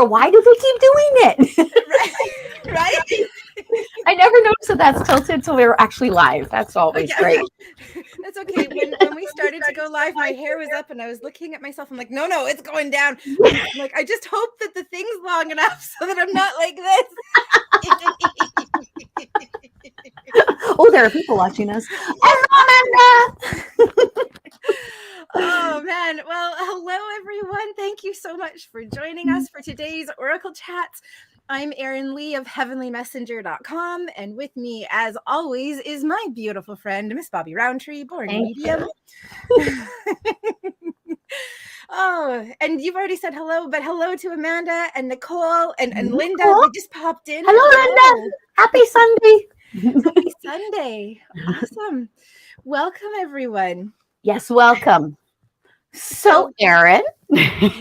why do they keep doing it? Right? I never noticed that that's tilted until we were actually live. That's always great. That's okay. When we started to go live, my hair was up and I was looking at myself. I'm like, no, it's going down. I'm like, I just hope that the thing's long enough so that I'm not like this. Oh, there are people watching us. Oh man. Well, hello everyone. Thank you so much for joining us for today's Oracle Chats. I'm Erin Lee of heavenlymessenger.com, and with me, as always, is my beautiful friend, Miss Bobbi Rowntree, born medium. Oh, and you've already said hello, but hello to Amanda and Nicole and Linda. They just popped in. Hello, Linda. Happy Sunday. Happy Sunday. Awesome. Welcome, everyone. Yes, welcome. So, Erin,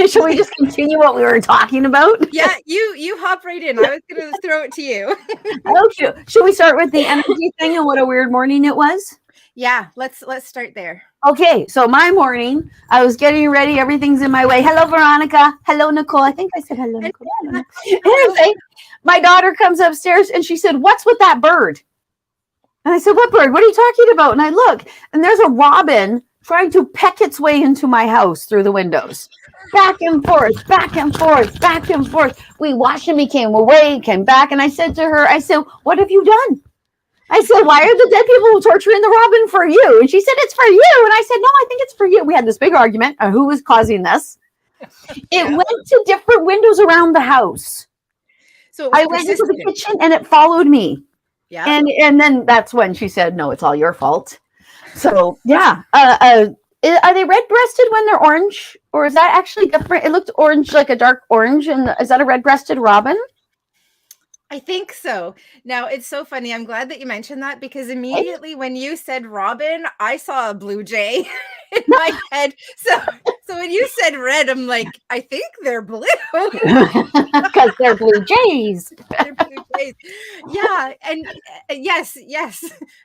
shall we just continue what we were talking about? Yeah, you hop right in. I was going to throw it to you. Okay. Should we start with the energy thing and what a weird morning it was? Yeah, let's start there. Okay, so my morning, I was getting ready. Everything's in my way. Hello, Veronica. Hello, Nicole. I think I said hello, Nicole. Anyway, my daughter comes upstairs and she said, "What's with that bird?" And I said, "What bird? What are you talking about?" And I look, and there's a robin trying to peck its way into my house through the windows. Back and forth, back and forth, back and forth. We watched and we came away, came back. And I said to her, "What have you done?" I said, "Why are the dead people torturing the robin for you?" And she said, "It's for you." And I said, "No, I think it's for you." We had this big argument on who was causing this. It went to different windows around the house. So I went into the kitchen and it followed me. Yeah. And then that's when she said, "No, it's all your fault." So yeah. Are they red-breasted when they're orange? Or is that actually different? It looked orange, like a dark orange. And is that a red-breasted robin? I think so. Now, it's so funny. I'm glad that you mentioned that because immediately when you said robin, I saw a blue jay in my head. So when you said red, I'm like, I think they're blue. Because they're blue jays. They're blue jays. Yeah. And yes,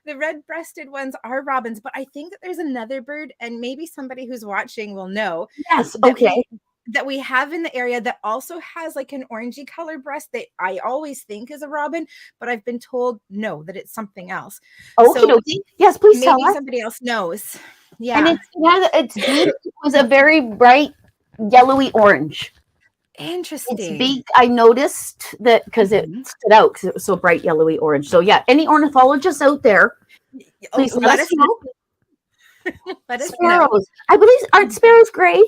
the red-breasted ones are robins. But I think that there's another bird, and maybe somebody who's watching will know. Yes. Okay. That we have in the area that also has like an orangey color breast that I always think is a robin, but I've been told no, that it's something else. Okay, so yes, please tell us. Maybe somebody else knows. Yeah, and it was a very bright yellowy orange. Interesting. Its beak, I noticed that because it stood out because it was so bright yellowy orange. So yeah, any ornithologists out there, please let us know. Let us sparrows. know. I believe aren't sparrows gray?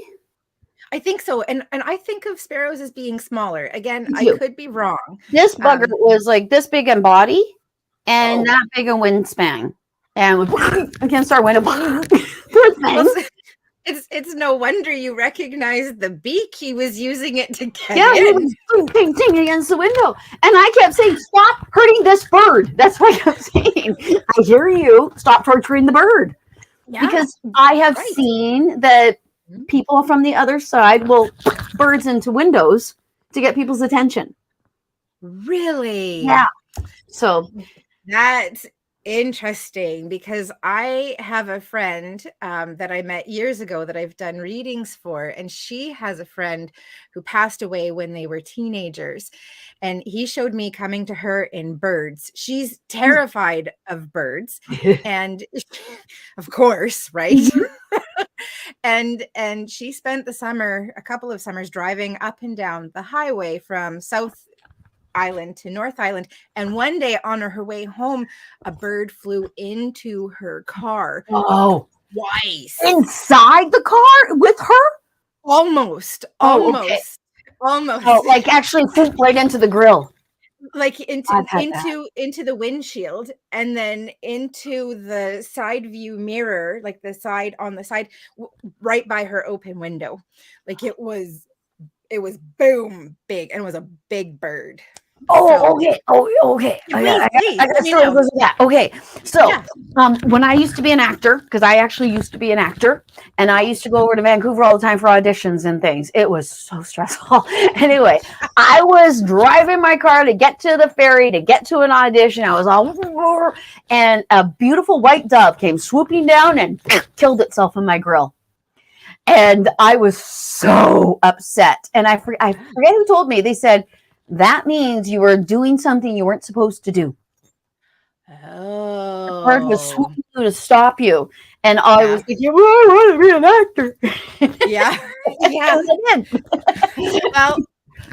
I think so. And I think of sparrows as being smaller. Again, I could be wrong. This bugger was like this big in body and that big in wingspan. And against our window. Poor thing. It's no wonder you recognize the beak. He was using it to get he was ding, ding against the window. And I kept saying, "Stop hurting this bird." That's what I kept saying. I hear you. Stop torturing the bird. Yeah, because I have seen that people from the other side will put birds into windows to get people's attention. Really? Yeah. So that's interesting because I have a friend that I met years ago that I've done readings for, and she has a friend who passed away when they were teenagers, and he showed me coming to her in birds. She's terrified of birds, and of course, right? And she spent a couple of summers driving up and down the highway from South Island to North Island. And one day on her way home, a bird flew into her car. Oh, twice. Inside the car with her? Almost. Okay. Almost. Oh, like actually flew right into the grill. Like into the windshield and then into the side view mirror, like the side on the side right by her open window. Like it was boom big, and it was a big bird. Okay. Okay. So, when I used to be an actor, because I actually used to be an actor, and I used to go over to Vancouver all the time for auditions and things. It was so stressful. Anyway, I was driving my car to get to the ferry to get to an audition. I was all, and a beautiful white dove came swooping down and killed itself in my grill. And I was so upset. And I forget who told me. They said, that means you were doing something you weren't supposed to do. The bird was Oh, swooping you to stop you. And I was yeah. like, well, I want to be an actor. Yeah. Yeah. Because I did. Well,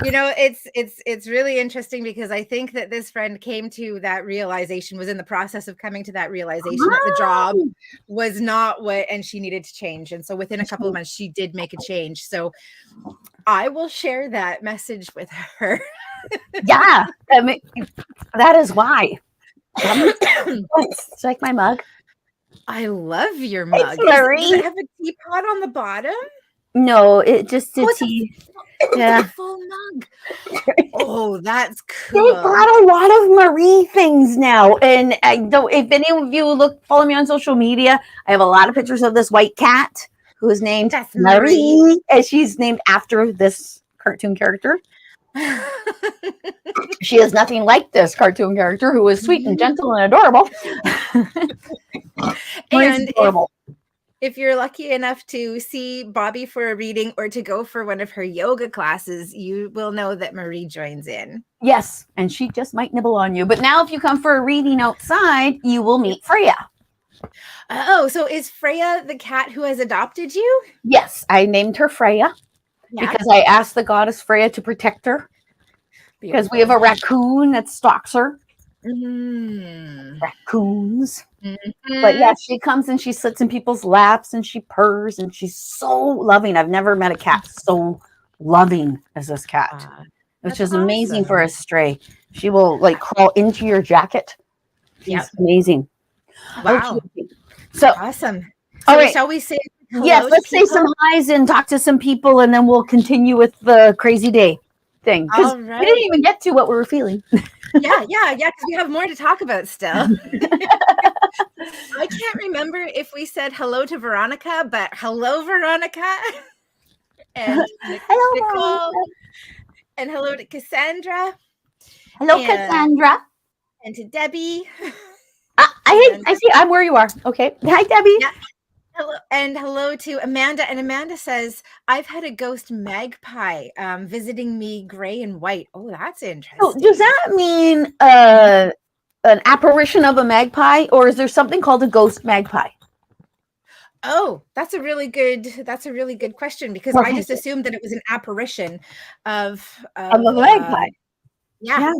it's really interesting because I think that this friend came to that realization, was in the process of coming to that realization that the job was not what, and she needed to change. And so within a couple of months, she did make a change. So I will share that message with her. Yeah. I mean, that is why. It's like my mug. I love your Thanks, mug. Marie. Does it have a teapot on the bottom? No, it just did Oh, it's tea. a full mug. Oh, that's They cool. got a lot of Marie things now, and I don't. If any of you follow me on social media, I have a lot of pictures of this white cat who is named That's Marie, and she's named after this cartoon character. She is nothing like this cartoon character, who is sweet and gentle and adorable. And adorable. if you're lucky enough to see Bobbi for a reading or to go for one of her yoga classes, you will know that Marie joins in. Yes, and she just might nibble on you. But now if you come for a reading outside, you will meet Freya. Oh, so is Freya the cat who has adopted you? Yes, I named her Freya because I asked the goddess Freya to protect her. Because we have a raccoon that stalks her. Raccoons. But yeah, she comes and she sits in people's laps and she purrs and she's so loving. I've never met a cat so loving as this cat, which is amazing for a stray. She will like crawl into your jacket. She's amazing. Wow. Okay. So awesome. All So right. shall we say yes, let's say some highs and talk to some people, and then we'll continue with the crazy day thing. Because we didn't even get to what we were feeling. Yeah, because we have more to talk about still. I can't remember if we said hello to Veronica, but hello, Veronica. And hello, Nicole. Veronica. And hello to Cassandra. Hello, Cassandra. And to Debbie. I see. I'm where you are. Okay. Hi, Debbie. Yeah. Hello, and hello to Amanda. And Amanda says, I've had a ghost magpie visiting me gray and white. Oh, that's interesting. So does that mean an apparition of a magpie, or is there something called a ghost magpie? Oh, that's a really good question, because I just assumed that it was an apparition of a magpie. Yeah.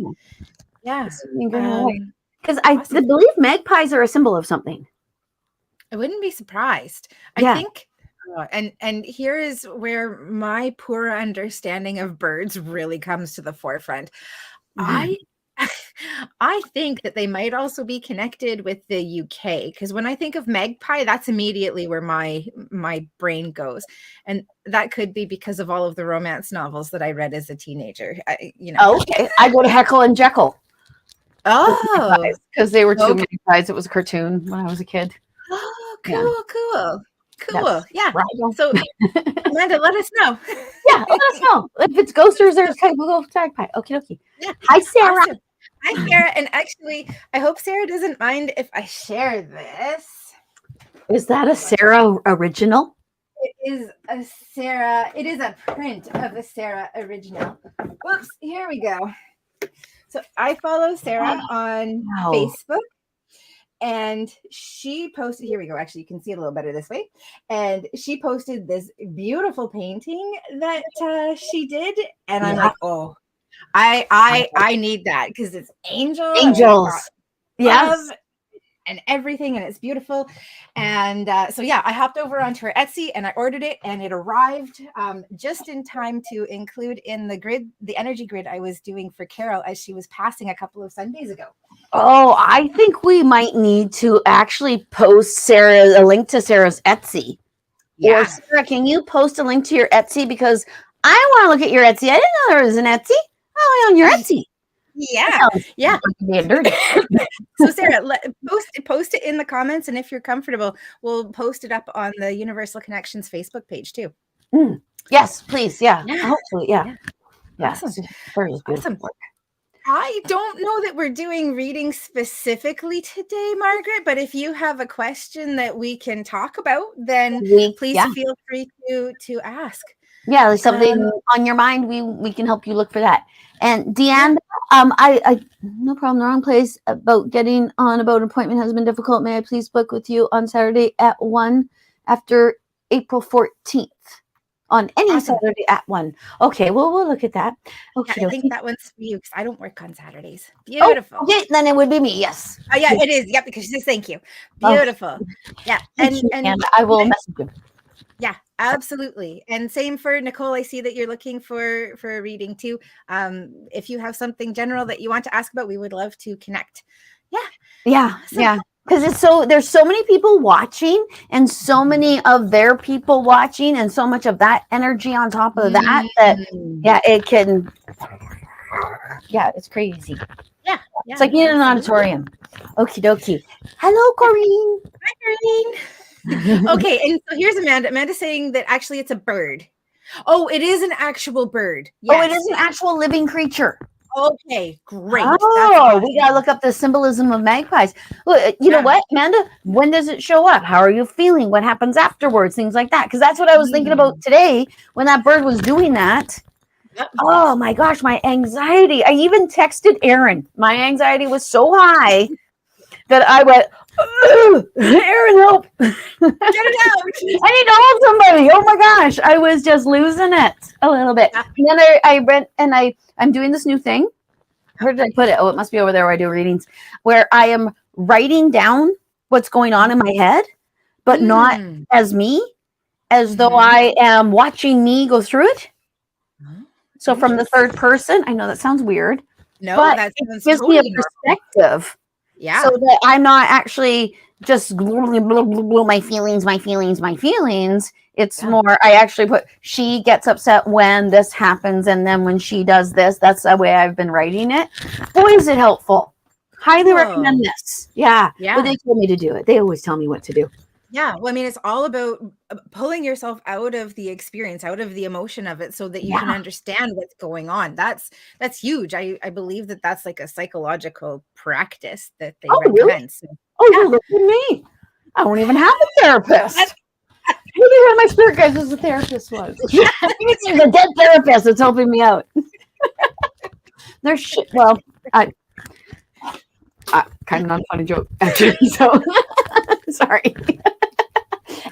Because I believe magpies are a symbol of something. I wouldn't be surprised. I think, and here is where my poor understanding of birds really comes to the forefront. I think that they might also be connected with the UK, because when I think of magpie, that's immediately where my brain goes, and that could be because of all of the romance novels that I read as a teenager. Okay, I go to Heckle and Jekyll. Oh, because they were two magpies. It was a cartoon when I was a kid. Oh, cool. Yeah. Right. So, Amanda, let us know. Yeah, let us know if it's ghost or there's kind of a magpie. Okay. Yeah. Hi, Sarah. Awesome. Hi, Sarah. And actually, I hope Sarah doesn't mind if I share this. Is that a Sarah original? It is a Sarah. It is a print of a Sarah original. Whoops. Here we go. So I follow Sarah on Facebook. And she posted, here we go. Actually, you can see it a little better this way. And she posted this beautiful painting that she did. And I'm like, oh, I need that, because it's angels. Yes. And everything, and it's beautiful. And so I hopped over onto her Etsy and I ordered it, and it arrived just in time to include in the energy grid I was doing for Carol as she was passing a couple of Sundays ago. Oh, I think we might need to actually post a link to Sarah's Etsy. Yeah. Or Sarah, can you post a link to your Etsy, because I want to look at your Etsy. I didn't know there was an Etsy. Oh, on your Etsy. Yeah. So Sarah, post it in the comments, and if you're comfortable, we'll post it up on the Universal Connections Facebook page too. Yes, please. Yeah. Hopefully. Yeah. Awesome. Awesome. I don't know that we're doing reading specifically today, Margaret, but if you have a question that we can talk about, then please feel free to ask. Yeah, there's something on your mind, we can help you look for that. And Deanne, I no problem, the wrong place, about getting on about an appointment has been difficult. May I please book with you on Saturday at 1 after April 14th? On any Saturday at 1. Okay, well, we'll look at that. Okay, I think that one's for you because I don't work on Saturdays. Beautiful. Oh, okay, then it would be me, yes. Oh, yeah, it is. Yep, because she says thank you. Beautiful. Yeah, and I will message you. Yeah, absolutely. And same for Nicole. I see that you're looking for a reading too. If you have something general that you want to ask about, we would love to connect. Yeah. Yeah. Because there's so many people watching and so many of their people watching and so much of that energy on top of that it can, it's crazy. Yeah. It's like in an auditorium. Okie dokie. Hello, Corinne. Hi, Corinne. Okay, and so here's Amanda. Amanda's saying that actually it's a bird. Oh, it is an actual bird. Yes. Oh, it is an actual living creature. Okay, great. Oh, we gotta look up the symbolism of magpies. Look, you know what, Amanda? When does it show up? How are you feeling? What happens afterwards? Things like that. Because that's what I was thinking about today when that bird was doing that. Yep. Oh my gosh, my anxiety. I even texted Erin. My anxiety was so high that I went, Erin, help. Get it out. I need to hold somebody. Oh my gosh. I was just losing it a little bit. And then I went and I'm doing this new thing. Where did I put it? Oh, it must be over there where I do readings, where I am writing down what's going on in my head, but not as me, as though I am watching me go through it. So from the third person, I know that sounds weird. No, but that it gives me a perspective. Yeah. So that I'm not actually just my feelings. It's more, I actually put, she gets upset when this happens. And then when she does this, that's the way I've been writing it. Boy, is it helpful. Highly recommend this. Yeah. But they told me to do it. They always tell me what to do. Yeah. Well, I mean, it's all about pulling yourself out of the experience, out of the emotion of it so that you can understand what's going on. That's huge. I believe that that's like a psychological practice that they recommend. Really? So, look at me. I don't even have a therapist. Maybe one of my spirit guides was a therapist was. It's the dead therapist that's helping me out. There's shit. Well, kind of not a funny joke, actually. So sorry.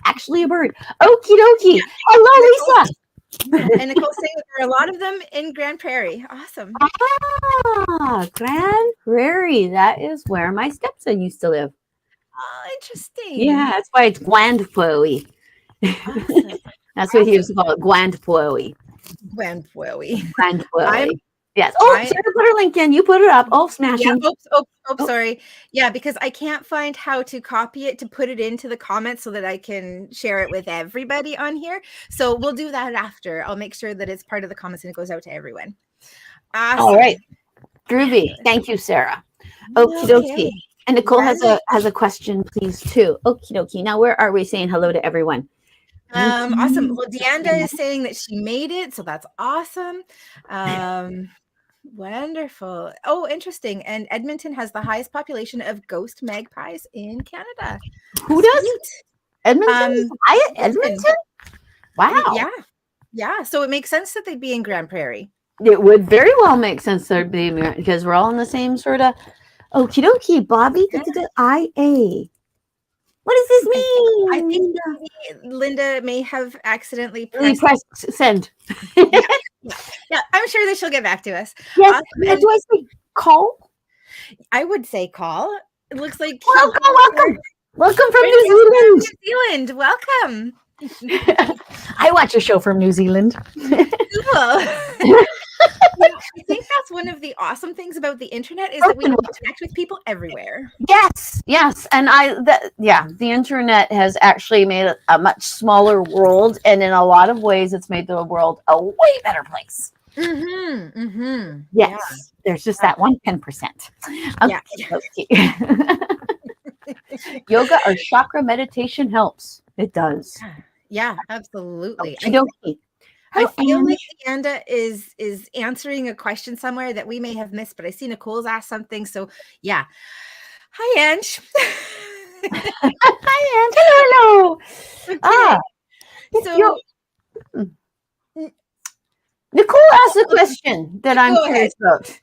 Actually, a bird. Okie dokie. Hello, Lisa. And Nicole's saying that there are a lot of them in Grand Prairie. Awesome. Grand Prairie. That is where my stepson used to live. Oh, interesting. Yeah, that's why it's Gwandpwoey. Awesome. That's what he used to call it, Gwandpwoey. Gwandpwoey. Yes. Oh, Sarah put her link in. You put it up. Oh, smashing. Yeah. Sorry. Yeah, because I can't find how to copy it to put it into the comments so that I can share it with everybody on here. So we'll do that after. I'll make sure that it's part of the comments and it goes out to everyone. Awesome. All right. Groovy. Thank you, Sarah. Okie dokie. And Nicole has a question, please, too. Okie dokie. Now, where are we saying hello to everyone? Awesome. Well, Deanda is saying that she made it, so that's awesome. Wonderful. Oh, interesting. And Edmonton has the highest population of ghost magpies in Canada. Who does? Edmonton? Edmonton? Wow. Yeah. So it makes sense that they'd be in Grand Prairie. It would very well make sense they'd be, because we're all in the same sort of okie dokie. Bobbi, IA. What does this mean? I think Linda may have accidentally pressed send. Yeah, I'm sure that she'll get back to us. Yes. Do I say call? I would say call. It looks like welcome. Welcome from New Zealand. Welcome. I watch a show from New Zealand. Cool. I think that's one of the awesome things about the internet is that we can connect with people everywhere. Yes. And the internet has actually made a much smaller world. And in a lot of ways, it's made the world a way better place. Yes. There's just that 10%. Yoga or chakra meditation helps. It does. Yeah, absolutely. Hello, I feel like Ange. Leanda is answering a question somewhere that we may have missed, but I see Nicole's asked something. So yeah. Hi, Ange. Hi, Ange. Hello. Okay. Ah, So Nicole asked a question that I'm go ahead. curious about.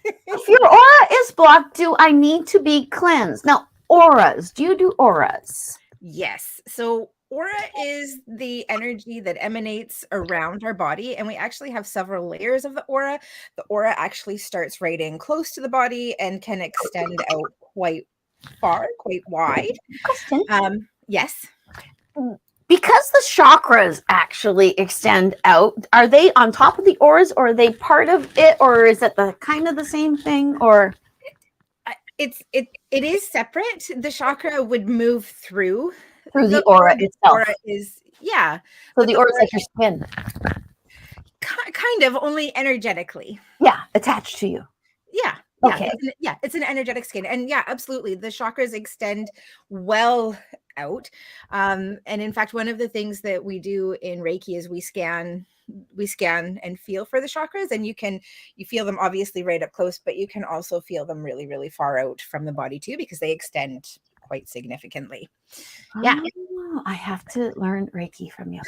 If your aura is blocked, do I need to be cleansed? Now, auras. Do you do auras? Yes. So aura is the energy that emanates around our body, and we actually have several layers of the aura. The aura actually starts right in close to the body and can extend out quite far, quite wide. Question. Yes. Because the chakras actually extend out, are they on top of the auras, or are they part of it, or is it the kind of the same thing, or It is separate. The chakra would move through the aura itself? Aura is So but the the aura is aura like your skin. kind of only energetically. Yeah, attached to you. Yeah. Okay. It's an energetic skin. And yeah, absolutely. The chakras extend well out. And in fact, one of the things that we do in Reiki is we scan and feel for the chakras, and you feel them obviously right up close, but you can also feel them really, really far out from the body too, because they extend quite significantly. Yeah. Oh, I have to learn Reiki from you.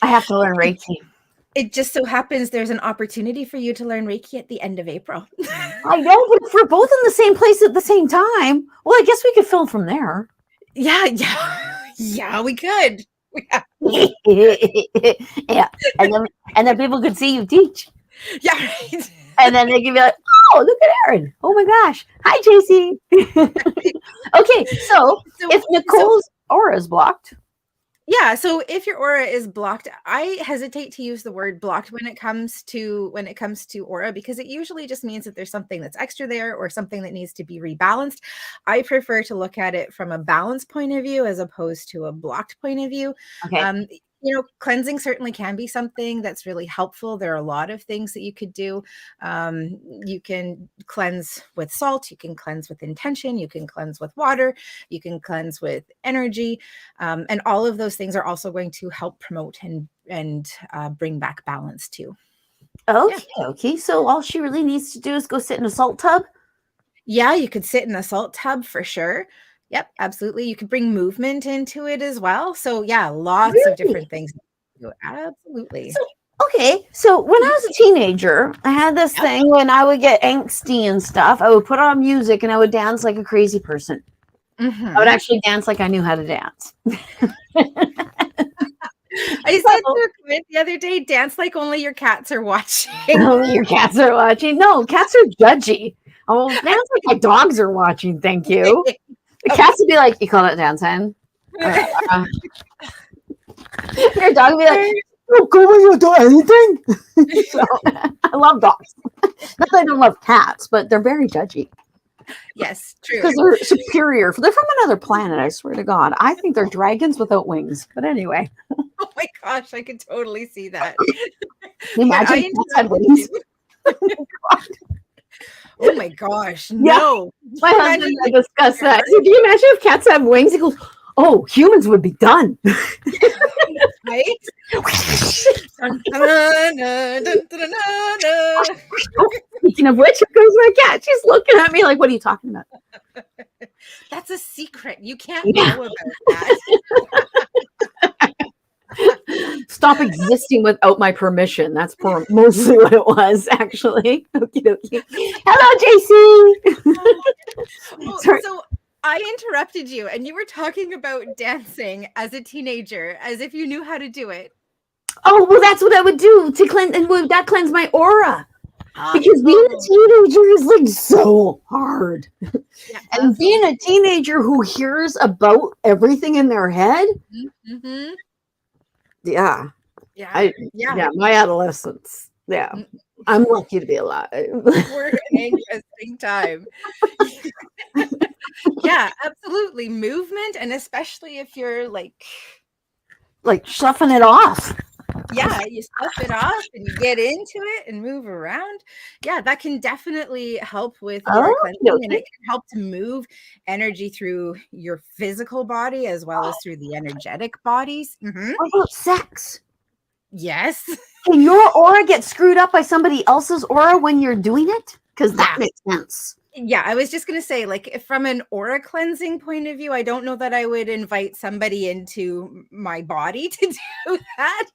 I have to learn Reiki. It just so happens there's an opportunity for you to learn Reiki at the end of April. I know, but if we're both in the same place at the same time, well, I guess we could film from there. Yeah, we could. Yeah, and then people could see you teach. Yeah, right. And then they can be like, "Oh, look at Erin! Oh my gosh! Hi, JC." Okay, so if Nicole's aura is blocked. Yeah, so if your aura is blocked, I hesitate to use the word blocked when it comes to aura, because it usually just means that there's something that's extra there or something that needs to be rebalanced. I prefer to look at it from a balanced point of view as opposed to a blocked point of view. Okay. Cleansing certainly can be something that's really helpful. There are a lot of things that you could do. You can cleanse with salt, you can cleanse with intention, you can cleanse with water, you can cleanse with energy. And all of those things are also going to help promote and bring back balance too. Okay, okay. So all she really needs to do is go sit in a salt tub? Yeah, you could sit in a salt tub for sure. Yep, absolutely. You could bring movement into it as well. So yeah, lots of different things. Absolutely. So when I was a teenager, I had this thing when I would get angsty and stuff. I would put on music and I would dance like a crazy person. I would actually dance like I knew how to dance. I said to a kid the other day, dance like only your cats are watching. Only your cats are watching. No, cats are judgy. Oh, dance like my dogs are watching. Thank you. The cats would be like, "You call it dancing?" Your dog would be like, "Oh, go when you do anything." So, I love dogs. Not that I don't love cats, but they're very judgy. Yes, true. Because they're superior. They're from another planet, I swear to God. I think they're dragons without wings. But anyway. Oh my gosh, I could totally see that. Imagine cats had wings. Oh my gosh, no. My husband and I discussed that. So, do you imagine if cats have wings? He goes, "Oh, humans would be done." Right? Speaking of which, here goes my cat. She's looking at me like, "What are you talking about?" That's a secret. You can't know about that. Stop existing without my permission. That's mostly what it was, actually. Okie dokie. Hello, JC. So I interrupted you, and you were talking about dancing as a teenager, as if you knew how to do it. Oh, well, that's what I would do to cleanse, and that cleanse my aura. Because being a teenager is like so hard. Yeah, and being a teenager who hears about everything in their head. Mm-hmm. Yeah. My adolescence. Yeah. I'm lucky to be alive. We're an interesting time. Yeah, absolutely. Movement, and especially if you're like sloughing it off. Yeah, you stuff it off and you get into it and move around. Yeah, that can definitely help with your cleansing, and it can help to move energy through your physical body as well as through the energetic bodies. Mm-hmm. What about sex? Yes. Can your aura get screwed up by somebody else's aura when you're doing it? Because that makes sense. Yeah, I was just going to say, like, from an aura cleansing point of view, I don't know that I would invite somebody into my body to do that.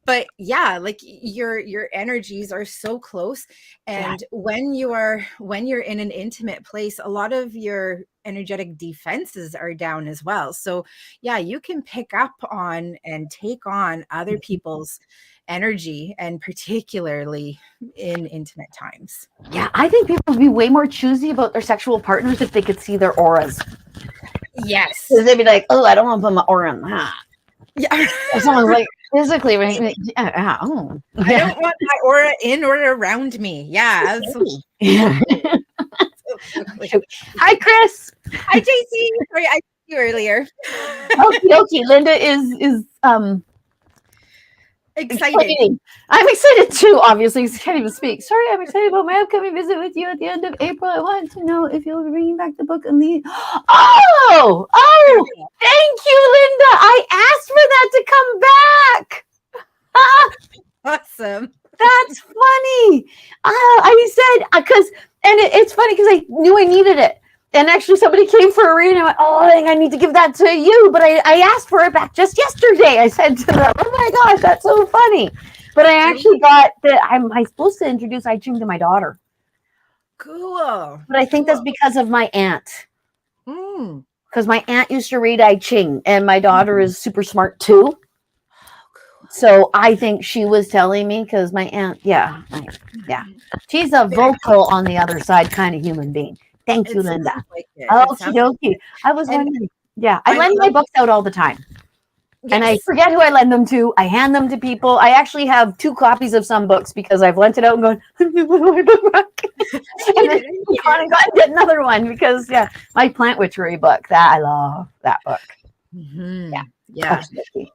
But yeah, like your energies are so close. And when you're in an intimate place, a lot of your energetic defenses are down as well. So yeah, you can pick up on and take on other people's energy, and particularly in intimate times. Yeah, I think people would be way more choosy about their sexual partners if they could see their auras. Yes. Because they'd be like, oh, I don't want to put my aura in that. Yeah. If someone's like, physically, right? I don't want my aura in or around me. Yeah, absolutely. Hi, Chris. Hi, JC. Sorry, I saw you earlier. Okay. Linda is excited. I'm excited too, obviously. I can't even speak. Sorry, I'm excited about my upcoming visit with you at the end of April. I wanted to know if you'll be bringing back the book and the... Oh, thank you, Linda. I asked for that to come back. Awesome. That's funny. I said, it's funny because I knew I needed it. And actually somebody came for a reading. I went, oh, I think I need to give that to you. But I asked for it back just yesterday. I said to them, oh my gosh, that's so funny. But I actually got that I'm supposed to introduce I Ching to my daughter. Cool. But I think that's because of my aunt. Because my aunt used to read I Ching, and my daughter is super smart too. So I think she was telling me because my aunt, she's a vocal on the other side kind of human being. Thank you, Linda. Okie dokie. I was wondering. Yeah, I lend my books out all the time. Yes. And I forget who I lend them to. I hand them to people. I actually have 2 copies of some books because I've lent it out and gone, and then gone and get another one because, my plant witchery book, I love that book. Mm-hmm. Yeah.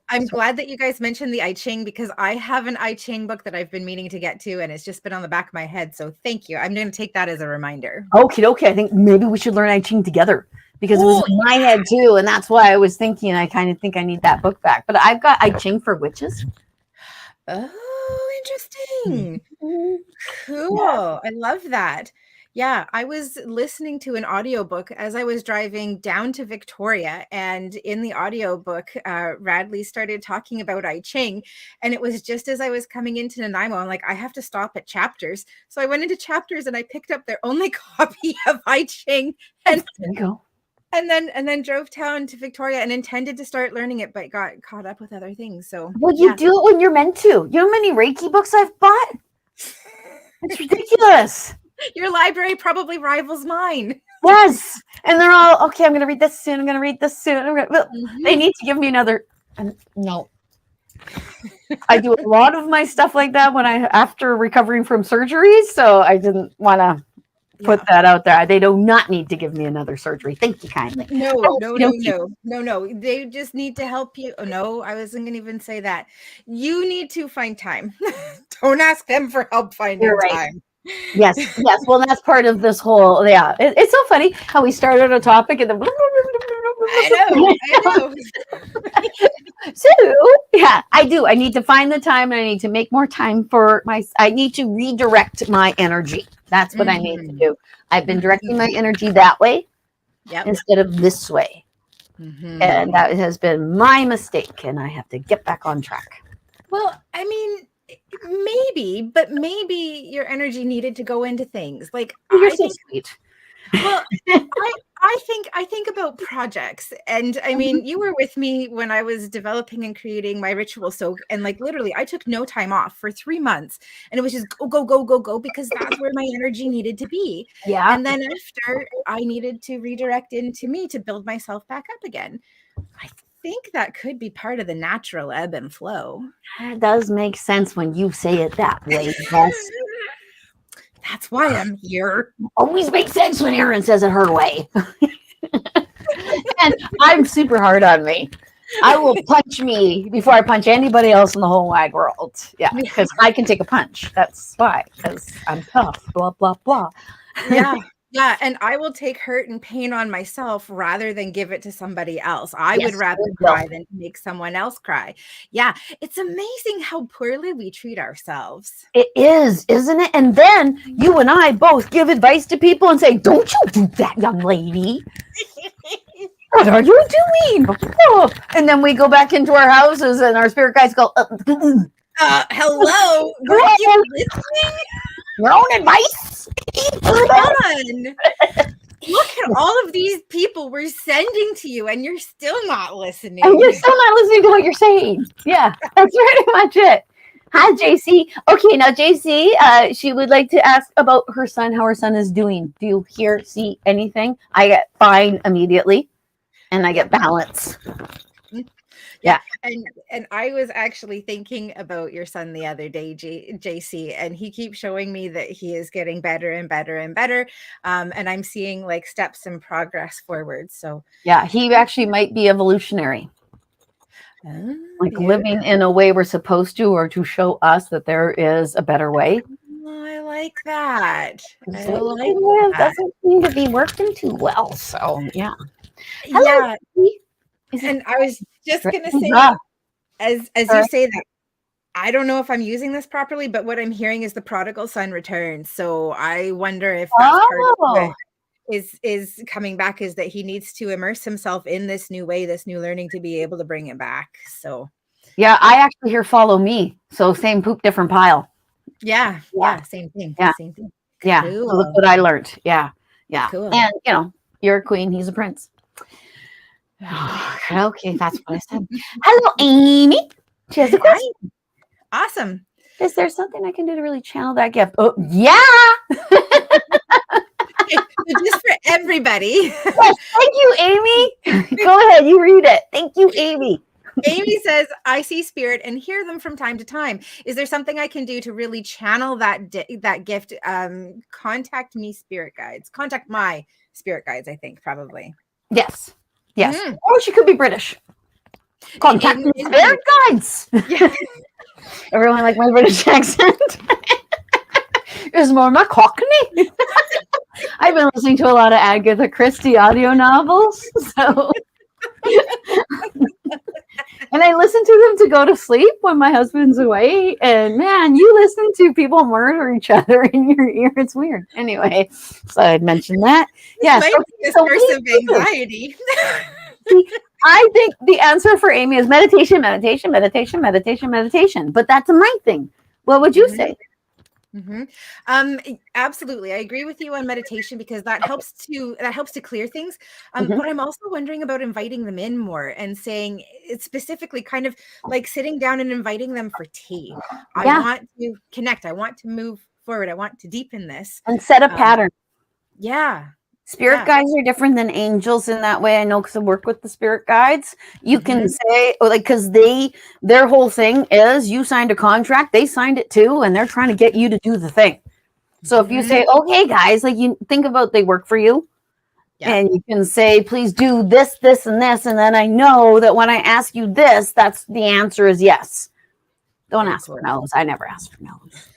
I'm glad that you guys mentioned the I Ching because I have an I Ching book that I've been meaning to get to and it's just been on the back of my head. So thank you. I'm going to take that as a reminder. Okay. I think maybe we should learn I Ching together because it was in my head too. And that's why I was thinking, I kind of think I need that book back. But I've got I Ching for witches. Oh, interesting. Cool. Yeah. I love that. Yeah, I was listening to an audiobook as I was driving down to Victoria, and in the audiobook, Radley started talking about I Ching, and it was just as I was coming into Nanaimo, I'm like, I have to stop at Chapters. So I went into Chapters and I picked up their only copy of I Ching, and there you go. And then drove down to Victoria and intended to start learning it, but got caught up with other things. So well, you do it when you're meant to. You know how many Reiki books I've bought? It's ridiculous. Your library probably rivals mine. Yes. And they're all, okay, I'm going to read this soon. I'm going to read this soon. They need to give me another. No. I do a lot of my stuff like that after recovering from surgery. So I didn't want to put that out there. They do not need to give me another surgery. Thank you kindly. No. They just need to help you. Oh, no, I wasn't going to even say that. You need to find time. Don't ask them for help finding time. Yes. Well, that's part of this whole, it's so funny how we started a topic and then I know. So I do. I need to find the time and I need to make more time I need to redirect my energy. That's what I need to do. I've been directing my energy that way instead of this way. And that has been my mistake and I have to get back on track. Well, I mean, maybe your energy needed to go into things like you're so sweet. Well, I think about projects, and I mean, you were with me when I was developing and creating my ritual soak, and like literally, I took no time off for 3 months, and it was just go because that's where my energy needed to be. Yeah, and then after, I needed to redirect into me to build myself back up again. I think that could be part of the natural ebb and flow. That does make sense when you say it that way. Yes. That's why I'm here. Always makes sense when Erin says it her way. And I'm super hard on me. I will punch me before I punch anybody else in the whole wide world. Yeah, because I can take a punch. That's why, because I'm tough. Blah, blah, blah. Yeah. Yeah, and I will take hurt and pain on myself rather than give it to somebody else. I would Yes, rather there you go. cry than to make someone else cry. Yeah, it's amazing how poorly we treat ourselves. It is, isn't it? And then you and I both give advice to people and say, "Don't you do that, young lady. What are you doing?" Oh. And then we go back into our houses and our spirit guides go, Hello, weren't you listening? your own advice. Come on. Look at all of these people we're sending to you, and you're still not listening. And you're still not listening to what you're saying. Yeah, that's pretty much it. Hi, JC. Okay, now JC, she would like to ask about her son, how her son is doing. Do you hear, see anything? I get fine immediately, and I get balance. Yeah. And I was actually thinking about your son the other day, JC, and he keeps showing me that he is getting better and better and better. And I'm seeing like steps and progress forward. So yeah, he actually might be evolutionary. Like living in a way we're supposed to, or to show us that there is a better way. I like that. It doesn't seem to be working too well. So yeah. Hello. Yeah. And I was just gonna say, as you say that, I don't know if I'm using this properly, but what I'm hearing is the prodigal son returns. So I wonder if that's part of what is coming back, is that he needs to immerse himself in this new way, this new learning, to be able to bring it back. So yeah, I actually hear follow me. So same poop, different pile. Yeah, same thing. Yeah. Same thing. Yeah. Cool. So look what I learned. Yeah. Yeah. Cool. And you're a queen, he's a prince. Okay, that's what I said. Hello, Amy. She has a question. Awesome. Is there something I can do to really channel that gift? Oh, yeah. Just for everybody. Yes, thank you, Amy. Go ahead, you read it. Thank you, Amy. Amy says, I see spirit and hear them from time to time. Is there something I can do to really channel that gift? Contact me, spirit guides. Contact my spirit guides, I think, probably. Yes. Yes. Or she could be British. Contact me, spirit guides. Yeah. Everyone like my British accent. It's more my Cockney. I've been listening to a lot of Agatha Christie audio novels, so and I listen to them to go to sleep when my husband's away. And man, you listen to people murder each other in your ear. It's weird. Anyway, so I'd mention that. Yes, a source of anxiety. I think the answer for Amy is meditation, meditation, meditation, meditation, meditation. But that's a mind thing. What would you say? Absolutely. I agree with you on meditation, because that helps to clear things. But I'm also wondering about inviting them in more and saying, it's specifically kind of like sitting down and inviting them for tea. I want to connect. I want to move forward. I want to deepen this and set a pattern. Yeah. Spirit guides are different than angels in that way. I know, because I work with the spirit guides. You can say, because their whole thing is, you signed a contract, they signed it too, and they're trying to get you to do the thing. So if you say, okay, guys, like, you think about, they work for you, and you can say, please do this, this, and this, and then I know that when I ask you this, that's the answer is yes. Don't ask for no's. I never ask for no's.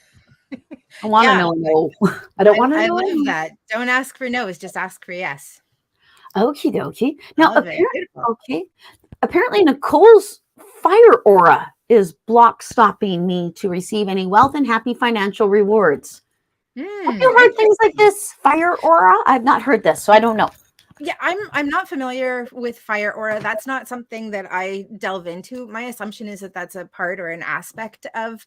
I want to know no. I don't want to know. I love that. Don't ask for no's, just ask for yes. Okie dokie. Now, apparently Nicole's fire aura is block stopping me to receive any wealth and happy financial rewards. Have you heard things like this, fire aura? I've not heard this, so I don't know. Yeah, I'm not familiar with fire aura. That's not something that I delve into. My assumption is that that's a part or an aspect of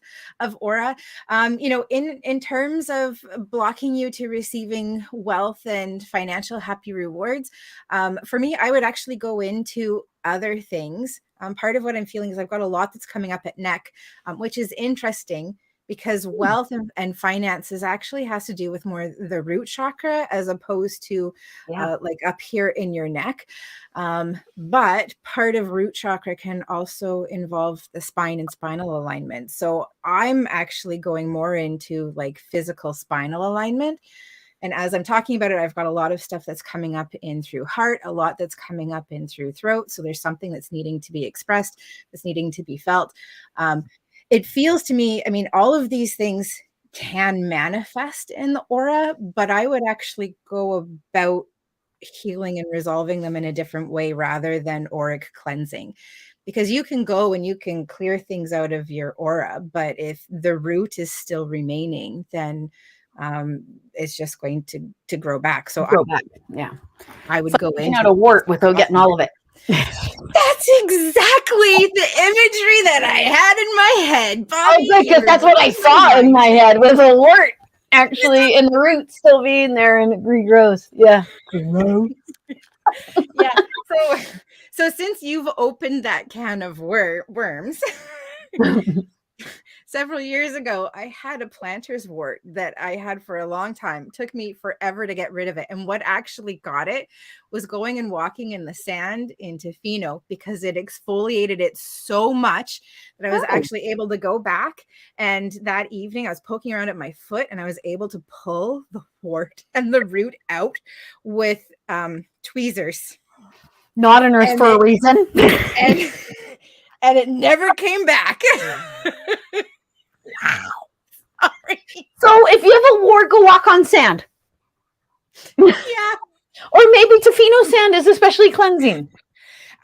aura. In terms of blocking you to receiving wealth and financial happy rewards, for me, I would actually go into other things. Part of what I'm feeling is I've got a lot that's coming up at neck, which is interesting, because wealth and finances actually has to do with more the root chakra, as opposed to like up here in your neck. But part of root chakra can also involve the spine and spinal alignment. So I'm actually going more into like physical spinal alignment. And as I'm talking about it, I've got a lot of stuff that's coming up in through heart, a lot that's coming up in through throat. So there's something that's needing to be expressed, that's needing to be felt. It feels to me, I mean, all of these things can manifest in the aura, but I would actually go about healing and resolving them in a different way rather than auric cleansing. Because you can go and you can clear things out of your aura, but if the root is still remaining, then it's just going to grow back. So Go back. Yeah. I It's would like go taking into out a wart without getting all of it. That's exactly the imagery that I had in my head. Oh, Bobbi, good, because that's what I saw in my head was a wart actually, and the root still being there and it regrows. Yeah. Gross. Yeah. So since you've opened that can of worms, several years ago, I had a planter's wart that I had for a long time. It took me forever to get rid of it. And what actually got it was going and walking in the sand in Tofino, because it exfoliated it so much that I was actually able to go back. And that evening I was poking around at my foot and I was able to pull the wart and the root out with tweezers. Not a nurse for a reason. And it never came back. Wow. Sorry. So if you have a wart, go walk on sand. Yeah. Or maybe Tofino sand is especially cleansing.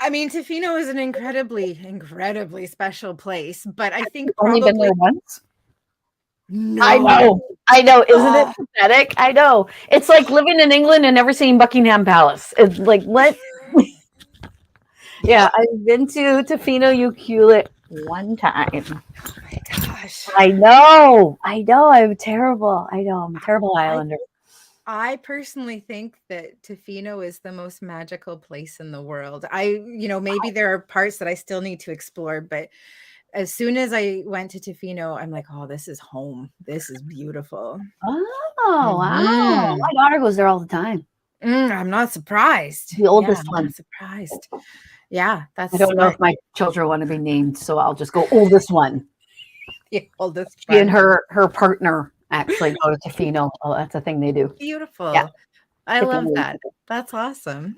I mean, Tofino is an incredibly special place, but I think only been there once. No. I know. Isn't it pathetic? I know. It's like living in England and never seeing Buckingham Palace. It's like, what? Yeah, I've been to Tofino, Ucluelet one time. Oh my gosh. I know. I'm terrible. I'm a terrible Islander. I personally think that Tofino is the most magical place in the world. Maybe there are parts that I still need to explore, but as soon as I went to Tofino, I'm like, oh, this is home. This is beautiful. Oh, wow. My daughter goes there all the time. I'm not surprised. The oldest one. I'm not surprised. Yeah, that's. I don't know if my children want to be named, so I'll just go oldest one. The oldest one. She and her partner actually go to Tofino. Oh, that's a thing they do. Beautiful. Yeah. I love that. That's awesome.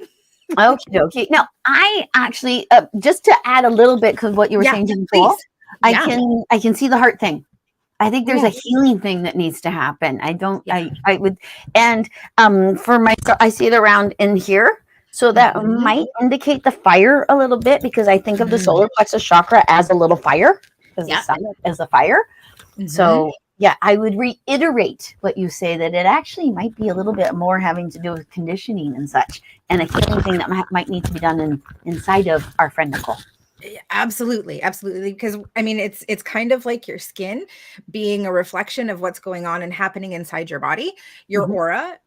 Okay. Now, I actually just to add a little bit because what you were saying to Nicole, I can see the heart thing. I think there's a healing thing that needs to happen. I would, and for myself, I see it around in here. So that might indicate the fire a little bit, because I think of the solar plexus chakra as a little fire, because the sun is a fire. So yeah, I would reiterate what you say, that it actually might be a little bit more having to do with conditioning and such, and a healing thing that might need to be done inside of our friend Nicole. Absolutely. Because I mean, it's kind of like your skin being a reflection of what's going on and happening inside your body. Your aura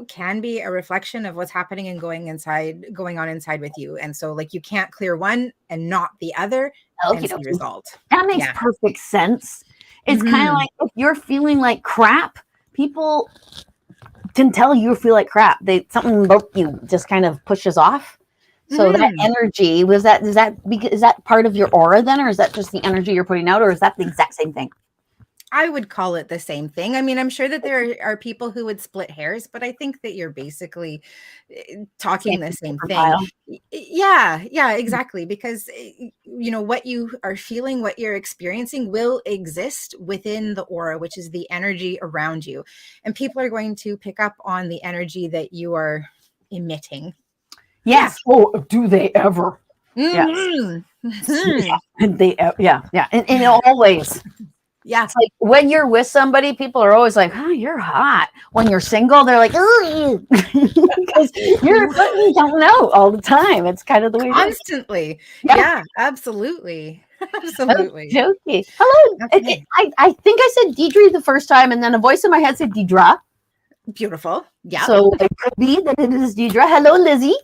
can be a reflection of what's happening and going on inside with you. And so like you can't clear one and not the other and see result. That makes perfect sense. It's kind of like if you're feeling like crap, people can tell you feel like crap. Something about you just kind of pushes off. So that energy is that part of your aura then, or is that just the energy you're putting out, or is that the exact same thing? I would call it the same thing. I mean, I'm sure that there are people who would split hairs, but I think that you're basically talking the same thing. Yeah, exactly. Because, what you are feeling, what you're experiencing will exist within the aura, which is the energy around you. And people are going to pick up on the energy that you are emitting. Yes. Yeah. Oh, do they ever? Yes. In all ways. Yeah. It's like when you're with somebody, people are always like, oh, you're hot. When you're single, they're like, oh, because you're putting something out all the time. It's kind of the way constantly. Yeah, absolutely. Absolutely. Okay. Hello. Okay. I think I said Deidre the first time, and then a voice in my head said Deidre. Beautiful. Yeah. So it could be that it is Deidre. Hello, Lizzie.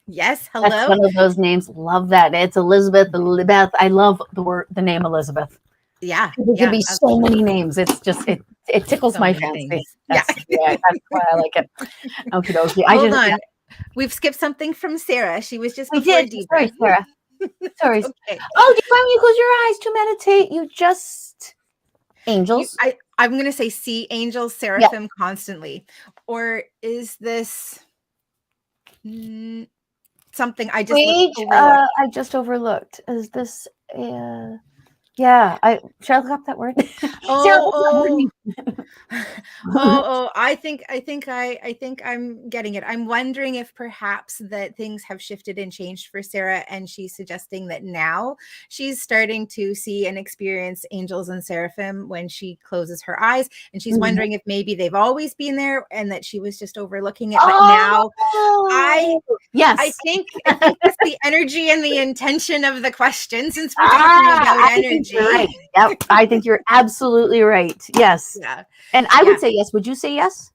Yes, hello. That's one of those names. Love that. It's Elizabeth. I love the name Elizabeth. Yeah. There can be so many names. It's just it tickles my fancy. That's why I like it. Okay. Hold on. We've skipped something from Sarah. She was just before Deidre. Sorry, Sarah. Sorry. Okay. Oh, do you find when you close your eyes to meditate, you just angels? I'm gonna say see angels, seraphim constantly. Or is this something I just I just overlooked? Is this Yeah. Should I look up that word? Sarah, what's that word Oh, mean? I think I'm getting it. I'm wondering if perhaps that things have shifted and changed for Sarah, and she's suggesting that now she's starting to see and experience angels and seraphim when she closes her eyes, and she's Mhm. wondering if maybe they've always been there and that she was just overlooking it, but now I Oh, yes. I think that's the energy and the intention of the question, since we're talking about I think you're right. energy. Yep. I think you're absolutely right. Yes. Yeah. And I Yeah. would say yes. Would you say yes?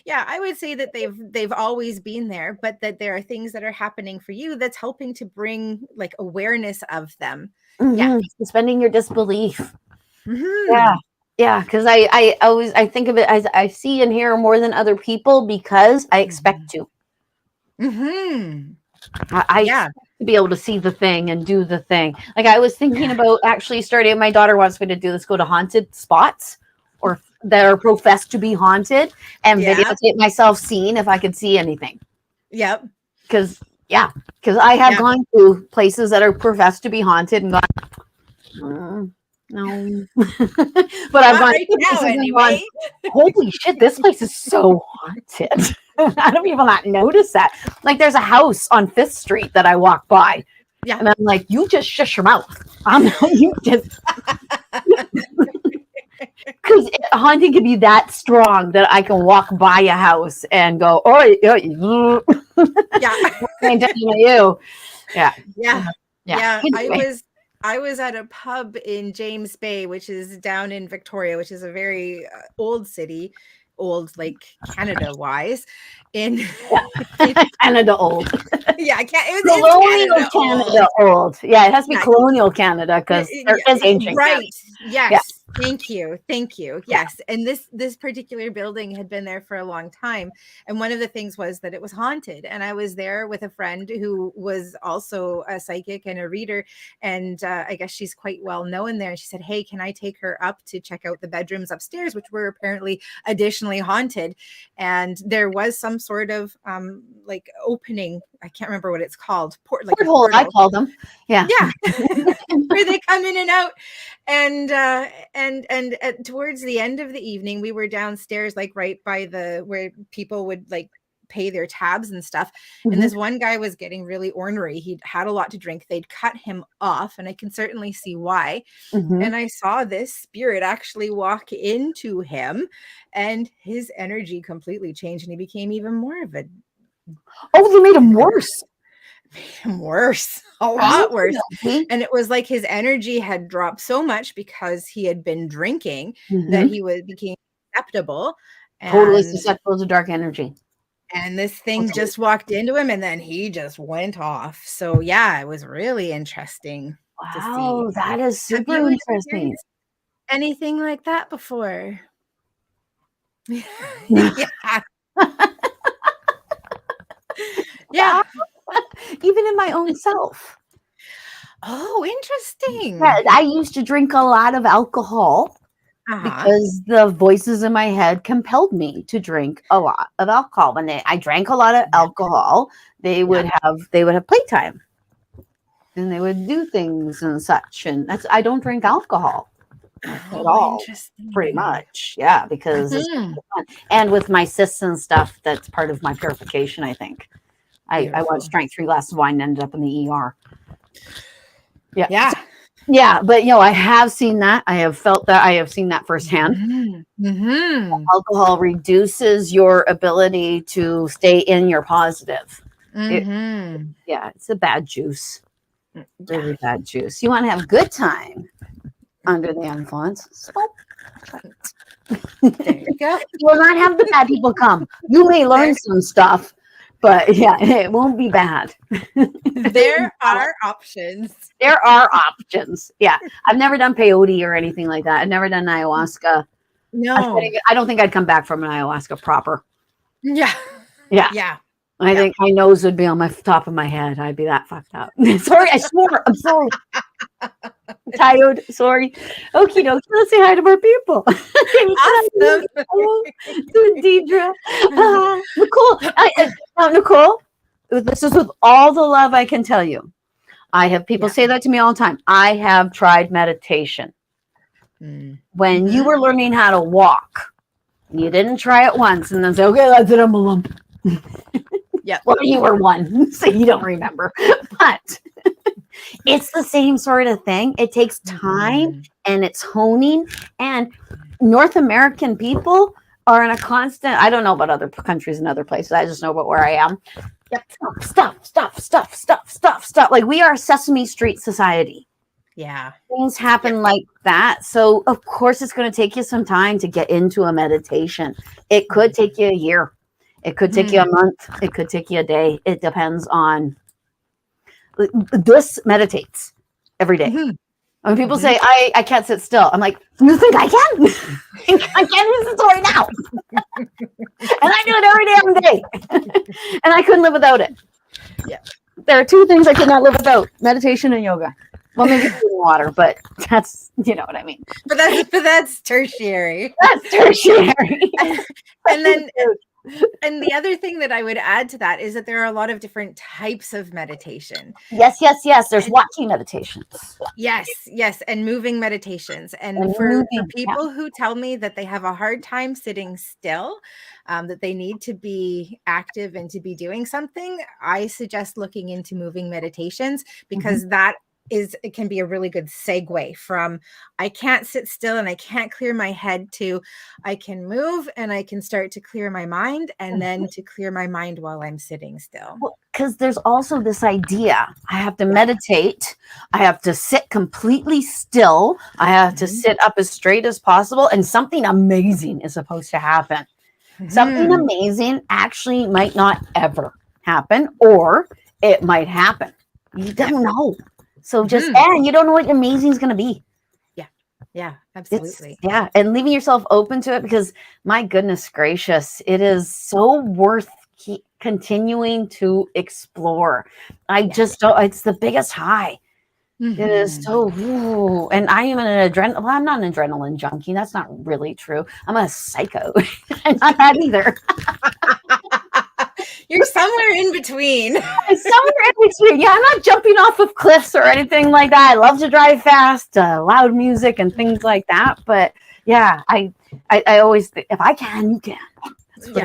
Yeah, I would say that they've always been there, but that there are things that are happening for you that's helping to bring like awareness of them. Yeah. Suspending your disbelief. Yeah. hmm Yeah. Because I always I think of it as I see and hear more than other people because I expect to. hmm I Yeah. expect to be able to see the thing and do the thing. Like I was thinking about actually starting. My daughter wants me to do this. Go to haunted spots or that are professed to be haunted and Yeah. videotape myself seeing if I could see anything. Yep. Because I have Yeah. gone to places that are professed to be haunted and gone, no. But I've Not gone right to now, places and gone, anyway. holy shit, this place is so haunted. How do people not notice that? Like there's a house on 5th Street that I walk by. Yeah. And I'm like, you just shush your mouth. I'm you just because haunting can be that strong that I can walk by a house and go, oh, Yeah. you. Yeah. Yeah. Yeah. Yeah. Anyway. I was at a pub in James Bay, which is down in Victoria, which is a very old city, old like Canada wise. In Canada old. yeah, it's Colonial Canada Canada old. old. Yeah, it has to be Yeah, colonial Canada because there is ancient Canada. right. Yeah. Yes. Thank you. Thank you. Yes. And this particular building had been there for a long time. And one of the things was that it was haunted. And I was there with a friend who was also a psychic and a reader. And I guess she's quite well known there. And she said, hey, can I take her up to check out the bedrooms upstairs, which were apparently additionally haunted? And there was some sort of like opening. I can't remember what it's called. Porthole, I call them. Yeah. Yeah. Where they come in and out. And towards the end of the evening, we were downstairs, like right by where people would like pay their tabs and stuff. And this one guy was getting really ornery. He'd had a lot to drink. They'd cut him off, and I can certainly see why. And I saw this spirit actually walk into him, and his energy completely changed, and he became even more of a Oh, they made him worse. worse, a lot worse. And it was like his energy had dropped so much because he had been drinking that he became susceptible. Totally susceptible to dark energy. And this thing just walked into him, and then he just went off. So yeah, it was really interesting to see. Wow, that is super Have you interesting. experienced anything like that before? Yeah. Yeah. Even in my own self. Oh, interesting. Yeah, I used to drink a lot of alcohol because the voices in my head compelled me to drink a lot of alcohol. When I drank a lot of alcohol, they would have playtime, and they would do things and such. And I don't drink alcohol at all, pretty much. Yeah, because it's fun. And with my cysts and stuff, that's part of my purification, I think. I once drank 3 glasses of wine and ended up in the ER. Yeah, but I have seen that. I have felt that. I have seen that firsthand. Alcohol reduces your ability to stay in your positive. It's a bad juice. Really bad juice. You want to have a good time under the influence. Smoke. There you go. You will not have the bad people come. You may learn some stuff, but it won't be bad. There are options. There are options. Yeah. I've never done peyote or anything like that. I've never done ayahuasca. No. I don't think I'd come back from an ayahuasca proper. Yeah. I think my nose would be on my top of my head. I'd be that fucked up. Sorry, I swore. I'm sorry. I'm tired. Sorry. Okie dokie. Let's say hi to more people. Awesome. Hello, Deidre. Nicole. Now, Nicole, this is with all the love I can tell you. I have people say that to me all the time. I have tried meditation. When you were learning how to walk, you didn't try it once and then say, okay, that's it, I'm a lump. Yeah. Well, you were one, so you don't remember. But it's the same sort of thing. It takes time and it's honing. And North American people are in a constant, I don't know about other countries and other places. I just know about where I am. Stuff. Like we are a Sesame Street society. Yeah. Things happen like that. So of course it's going to take you some time to get into a meditation. It could take you a year. It could take you a month. It could take you a day. It depends on this meditates every day. When people say, I can't sit still, I'm like, you think I can? I can't sit still right now. And I do it every damn day. And I couldn't live without it. Yeah. There are two things I could not live without: meditation and yoga. Well, maybe water, but that's, you know what I mean. But that's tertiary. That's tertiary. And then and the other thing that I would add to that is that there are a lot of different types of meditation. Yes. There's walking meditations. Yes. And moving meditations. And for people who tell me that they have a hard time sitting still, that they need to be active and to be doing something, I suggest looking into moving meditations, because it can be a really good segue from I can't sit still and I can't clear my head to I can move and I can start to clear my mind, and then to clear my mind while I'm sitting still. Because there's also this idea, I have to meditate, I have to sit completely still, I have to sit up as straight as possible, and something amazing is supposed to happen. Something amazing actually might not ever happen, or it might happen. You don't know. So just, and you don't know what amazing is going to be. Yeah, absolutely. And leaving yourself open to it, because my goodness gracious, it is so worth continuing to explore. I just don't, it's the biggest high. It is so, and I am I'm not an adrenaline junkie. That's not really true. I'm a psycho. I'm not that either. You're somewhere in between. Somewhere in between. Yeah, I'm not jumping off of cliffs or anything like that. I love to drive fast, loud music and things like that. But yeah, I always think, if I can, you can. That's what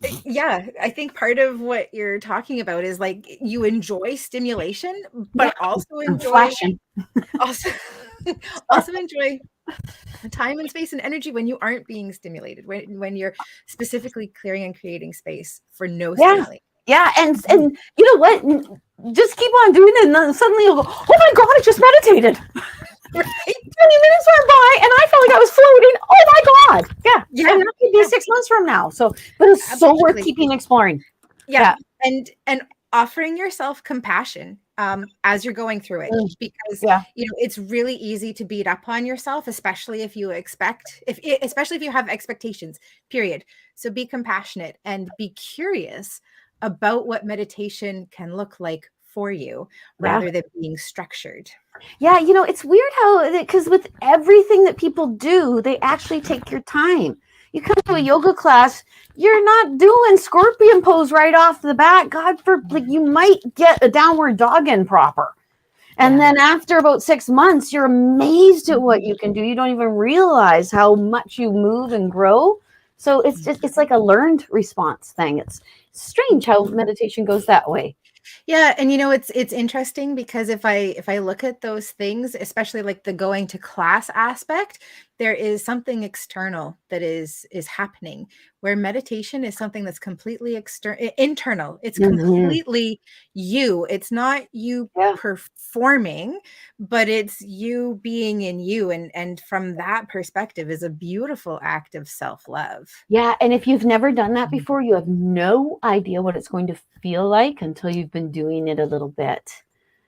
I think part of what you're talking about is like you enjoy stimulation, but also enjoy also enjoy time and space and energy when you aren't being stimulated, when you're specifically clearing and creating space for no stimulation. Yeah, and you know what? Just keep on doing it, and then suddenly you'll go, oh my God, I just meditated. Right? 20 minutes went by, and I felt like I was floating. Oh my God. Yeah. And that could be 6 months from now. So, but it's so worth keeping exploring. Yeah. And offering yourself compassion as you're going through it, because it's really easy to beat up on yourself, especially if you especially if you have expectations, period. So be compassionate and be curious about what meditation can look like for you, rather than being structured. Yeah, it's weird how, because with everything that people do, they actually take your time. You come to a yoga class, you're not doing scorpion pose right off the bat. You might get a downward dog in proper. And then after about 6 months, you're amazed at what you can do. You don't even realize how much you move and grow. So it's like a learned response thing. It's strange how meditation goes that way. Yeah, and it's interesting, because if I look at those things, especially like the going to class aspect, there is something external that is happening, where meditation is something that's completely internal. It's completely you. It's not you performing, but it's you being in you, and from that perspective is a beautiful act of self-love. Yeah, and if you've never done that before, you have no idea what it's going to feel like until you've been doing it a little bit.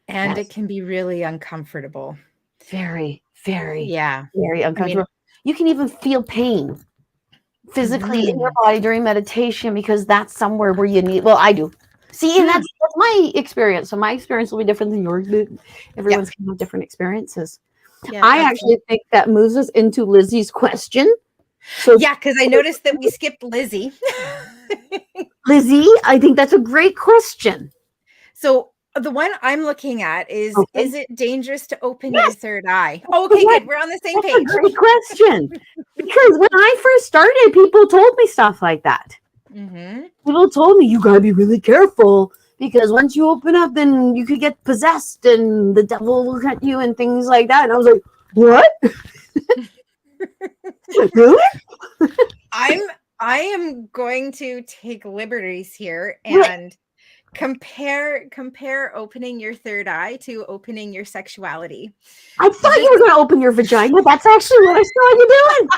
And it can be really uncomfortable. Very, very, very uncomfortable. You can even feel pain physically in your body during meditation, because that's somewhere where you need, I do. See, and that's my experience. So my experience will be different than yours. Everyone's going to have different experiences. Yeah, I actually think that moves us into Lizzie's question. So because I noticed that we skipped Lizzie. Lizzie, I think that's a great question. So The one I'm looking at is Okay. it dangerous to open your Yes. third eye? Oh, okay, Yes. good. We're on the same That's a page. great question. Because when I first started, people told me stuff like that. Mm-hmm. People told me you gotta be really careful because once you open up, then you could get possessed and the devil will look at you and things like that. And I was like, what? Really? I am going to take liberties here What? and compare opening your third eye to opening your sexuality. I thought This you were gonna open your vagina. That's actually what I saw you doing.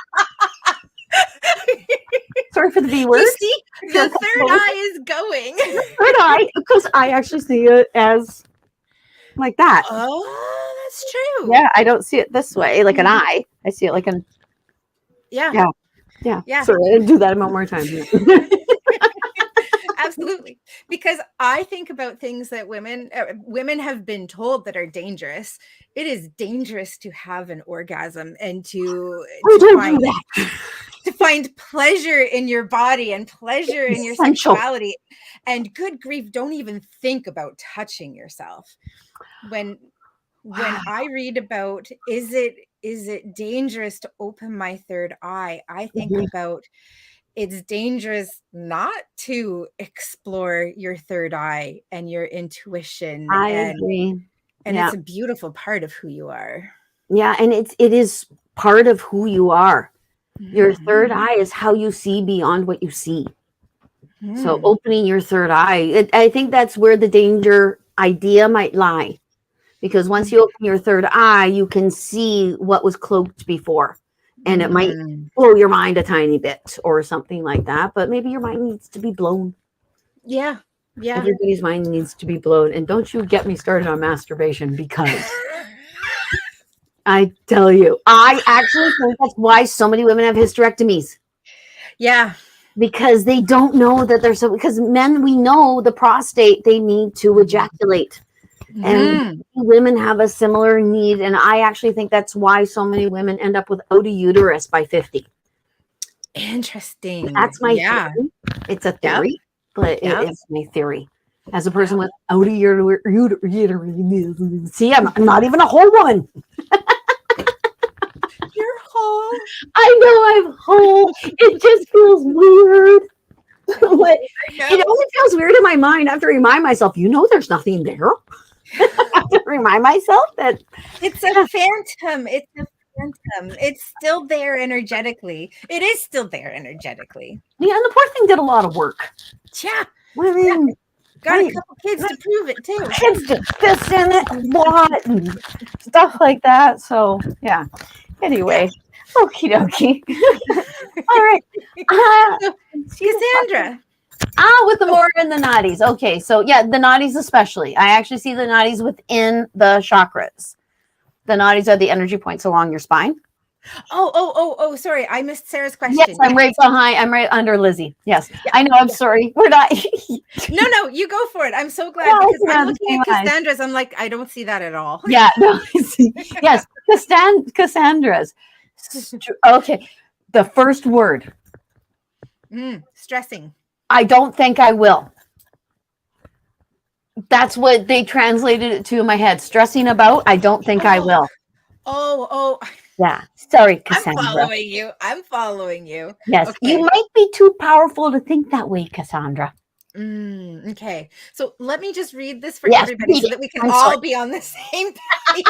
Sorry for the B word. You see, the third eye is going. Third eye, because I actually see it as like that. Oh, that's true. Yeah, I don't see it this way, like an eye. I see it like an Yeah. yeah. Sorry, I didn't do that amount more times. Absolutely. Because I think about things that women have been told that are dangerous. It is dangerous to have an orgasm and to Don't do that. find pleasure in your body and pleasure in your Essential. sexuality. And good grief, don't even think about touching yourself. When I read about is it dangerous to open my third eye, I think about it's dangerous not to explore your third eye and your intuition. I agree. And Yeah. it's a beautiful part of who you are. Yeah, and it is part of who you are. Your third eye is how you see beyond what you see. So opening your third eye, I think that's where the danger idea might lie. Because once you open your third eye, you can see what was cloaked before. And it might blow your mind a tiny bit or something like that. But maybe your mind needs to be blown. Yeah. Yeah. Everybody's mind needs to be blown. And don't you get me started on masturbation, because I tell you, I actually think that's why so many women have hysterectomies. Yeah. Because they don't know that they're because men, we know the prostate, they need to ejaculate. And women have a similar need. And I actually think that's why so many women end up without a uterus by 50. Interesting. That's my theory. It's a theory, but it is my theory. As a person without a uterus, see, I'm not even a whole woman. You're whole. I know I'm whole. It just feels weird. But it only feels weird in my mind. I have to remind myself, there's nothing there. I have to remind myself that it's a phantom. It's a phantom. It's still there energetically. It is still there energetically. Yeah, and the poor thing did a lot of work. Yeah. I mean, got a couple kids to prove it too. Kids did this in it a lot and stuff like that. So yeah. Anyway, okie dokie. All right. Cassandra. With the more in the nadis. Okay, so yeah, the nadis especially. I actually see the nadis within the chakras. The nadis are the energy points along your spine. Oh, sorry. I missed Sarah's question. Yes, I'm right behind. I'm right under Lizzie. Yes. Yeah. I know. I'm sorry. We're not. No, you go for it. I'm so glad because I'm looking at Cassandra's. I'm like, I don't see that at all. Yeah. No. Yes. Cassandra's. Okay. The first word. Stressing. I don't think I will. That's what they translated it to in my head. Stressing about. I don't think I will. Oh. Yeah. Sorry, Cassandra. I'm following you. Yes. Okay. You might be too powerful to think that way, Cassandra. Okay. So let me just read this for everybody so that we can all be on the same page.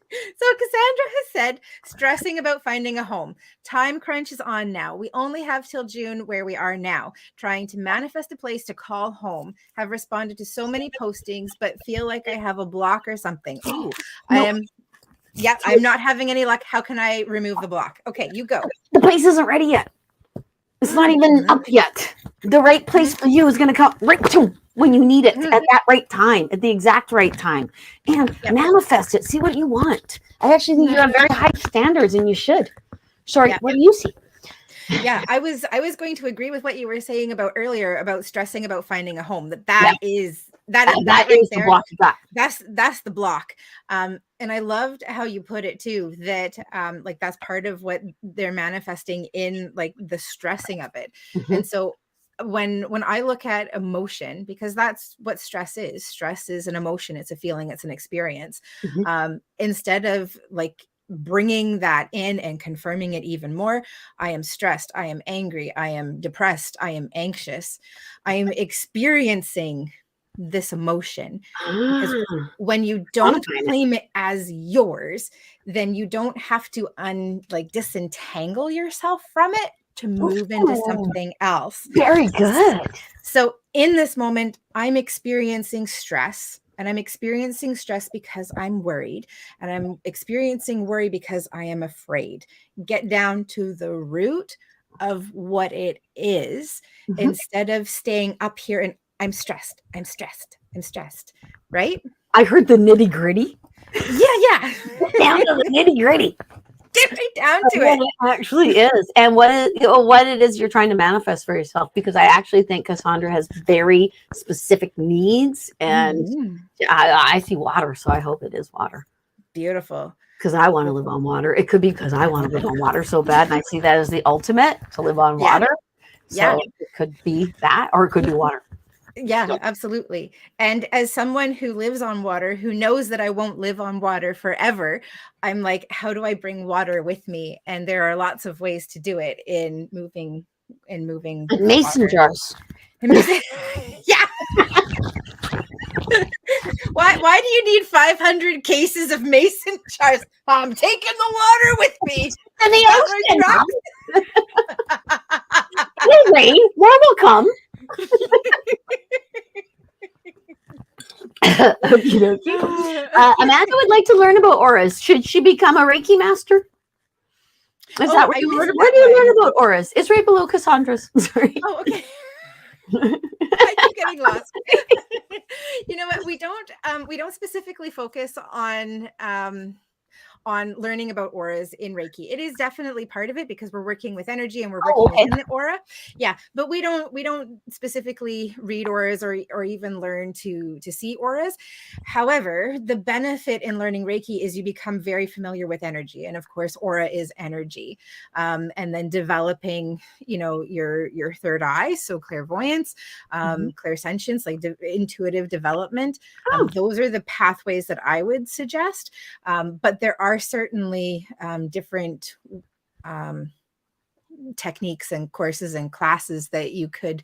So Cassandra has said, stressing about finding a home. Time crunch is on now. We only have till June where we are now. Trying to manifest a place to call home. Have responded to so many postings, but feel like I have a block or something. Oh, I'm not having any luck. How can I remove the block? Okay, you go. The place isn't ready yet. It's not even up yet. The right place for you is going to come right when you need it at that right time, at the exact right time. And manifest it. See what you want. I actually think you have very high standards and you should. Sorry, what do you see? Yeah, I was going to agree with what you were saying about earlier about stressing about finding a home. That is the block. That's the block. And I loved how you put it too, that like that's part of what they're manifesting in like the stressing of it. And so when I look at emotion, because that's what stress is. Stress is an emotion. It's a feeling. It's an experience. Instead of like bringing that in and confirming it even more, I am stressed. I am angry. I am depressed. I am anxious. I am experiencing this emotion. Because when you don't claim it as yours, then you don't have to disentangle yourself from it to move into something else. Very good. So in this moment, I'm experiencing stress, and I'm experiencing stress because I'm worried, and I'm experiencing worry because I am afraid. Get down to the root of what it is instead of staying up here and I'm stressed. I'm stressed. I'm stressed. Right? I heard the nitty gritty. Yeah. Get down to the nitty gritty. Get right down to it. It actually is. And what it is you're trying to manifest for yourself, because I actually think Cassandra has very specific needs, and I see water, so I hope it is water. Beautiful. Because I want to live on water. It could be because I want to live on water so bad, and I see that as the ultimate, to live on water. So it could be that, or it could be water. Yeah, absolutely. And as someone who lives on water, who knows that I won't live on water forever, I'm like, how do I bring water with me? And there are lots of ways to do it in moving. Mason water. jars. Yeah. Why do you need 500 cases of mason jars? I'm taking the water with me. And the ocean. It'll rain. More will come. Amanda would like to learn about auras. Should she become a Reiki master? Is that where you learn? Where do you learn about auras? It's right below Cassandra's. Sorry. Oh, okay. I keep getting lost. You know what? We don't specifically focus on learning about auras in Reiki. It is definitely part of it because we're working with energy and we're working within the aura. Yeah, but we don't specifically read auras or even learn to see auras. However, the benefit in learning Reiki is you become very familiar with energy, and of course, aura is energy. And then developing, your third eye, so clairvoyance, clairsentience, like intuitive development. Those are the pathways that I would suggest. But there are certainly different techniques and courses and classes that you could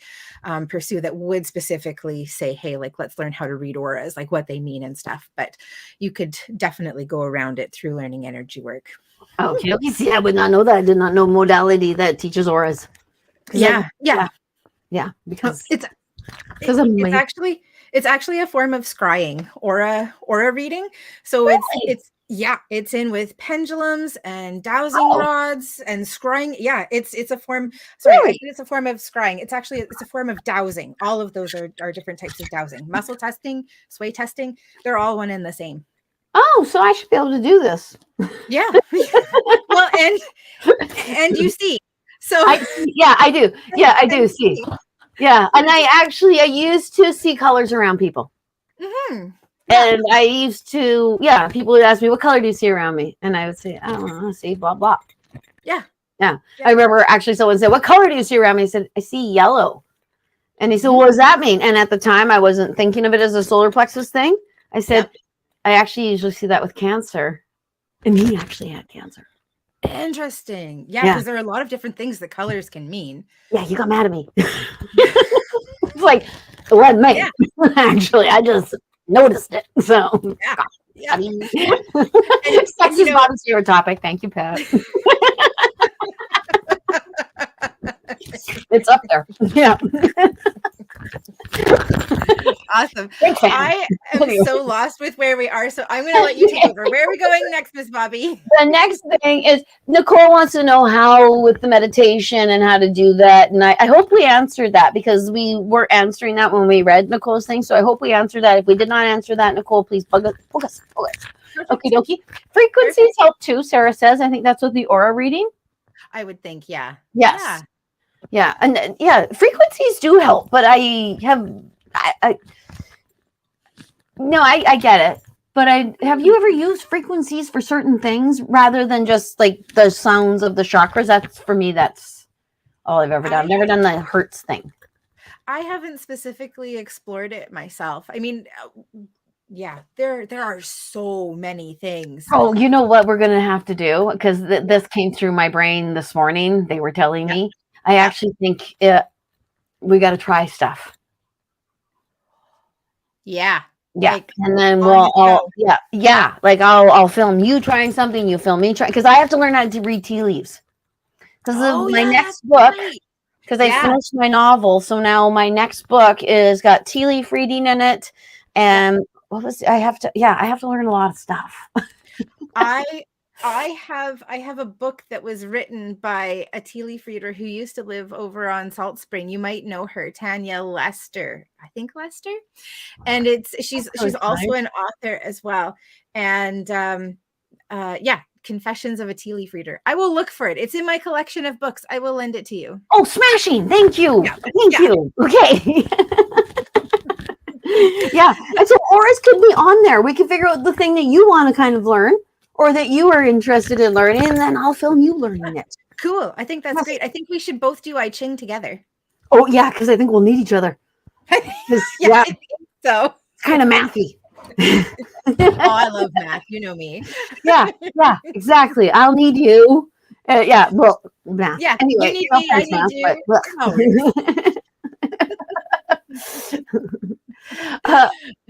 pursue that would specifically say, hey, like, let's learn how to read auras, like what they mean and stuff. But you could definitely go around it through learning energy work. Okay. See, I would not know that. I did not know modality that teaches auras. Yeah. Because it's actually a form of scrying, aura reading. So it's in with pendulums and dowsing rods and scrying. Yeah, it's a form. Sorry, I think it's a form of scrying. It's a form of dowsing. All of those are different types of dowsing. Muscle testing, sway testing, they're all one and the same. Oh, so I should be able to do this. Yeah. Well, and you see. So I do. Yeah, I do see. Yeah, and I used to see colors around people. Mm-hmm. And I used to, people would ask me, what color do you see around me? And I would say, I don't know, I see blah, blah. Yeah. I remember actually someone said, what color do you see around me? I said, I see yellow. And he said, what does that mean? And at the time, I wasn't thinking of it as a solar plexus thing. I said, I actually usually see that with Cancer. And he actually had Cancer. Interesting. Yeah, because there are a lot of different things that colors can mean. Yeah, you got mad at me. It's like, it wasn't me. Yeah. Actually, I just noticed it. So, yeah. I mean, sex is not a stereotypic. Thank you, Pat. It's up there. Yeah. Awesome. I am so lost with where we are, so I'm going to let you take over. Where are we going next, Miss Bobbi? The next thing is Nicole wants to know how with the meditation and how to do that. And I hope we answered that because we were answering that when we read Nicole's thing. So I hope we answered that. If we did not answer that, Nicole, please bug us. Okie dokie. Frequencies help too, Sarah says. I think that's with the aura reading. I would think, yeah. Yes. Yeah. And frequencies do help, but I get it. But have you ever used frequencies for certain things rather than just like the sounds of the chakras? That's for me, that's all I've ever done. I've never done the hertz thing. I haven't specifically explored it myself. I mean, yeah, there are so many things. Oh, you know what we're going to have to do? Because this came through my brain this morning. They were telling Yeah. me. I Yeah. actually think we got to try stuff. Yeah. Yeah. Like And then on the show. yeah. Like I'll film you trying something, you film me trying, because I have to learn how to read tea leaves. Because Oh of my yeah, that's next book, right. because I Yeah. finished my novel. So now my next book is got tea leaf reading in it. And I have to learn a lot of stuff. I I have a book that was written by a tea leaf reader who used to live over on Salt Spring. You might know her, Tanya Lester. I think Lester. And she's also an author as well. And yeah, Confessions of a Tea Leaf Reader. I will look for it. It's in my collection of books. I will lend it to you. Oh, smashing. Thank you. Yeah. Thank you. Okay. Yeah. And so auras could be on there. We can figure out the thing that you want to kind of learn or that you are interested in learning, and then I'll film you learning it. Cool. I think that's great. I think we should both do I Ching together. Oh, yeah, because I think we'll need each other. Yeah, I think so. It's kind of mathy. Oh, I love math. You know me. Yeah, exactly. I'll need you. Yeah, well, math. Yeah, anyway, you need me, I need you.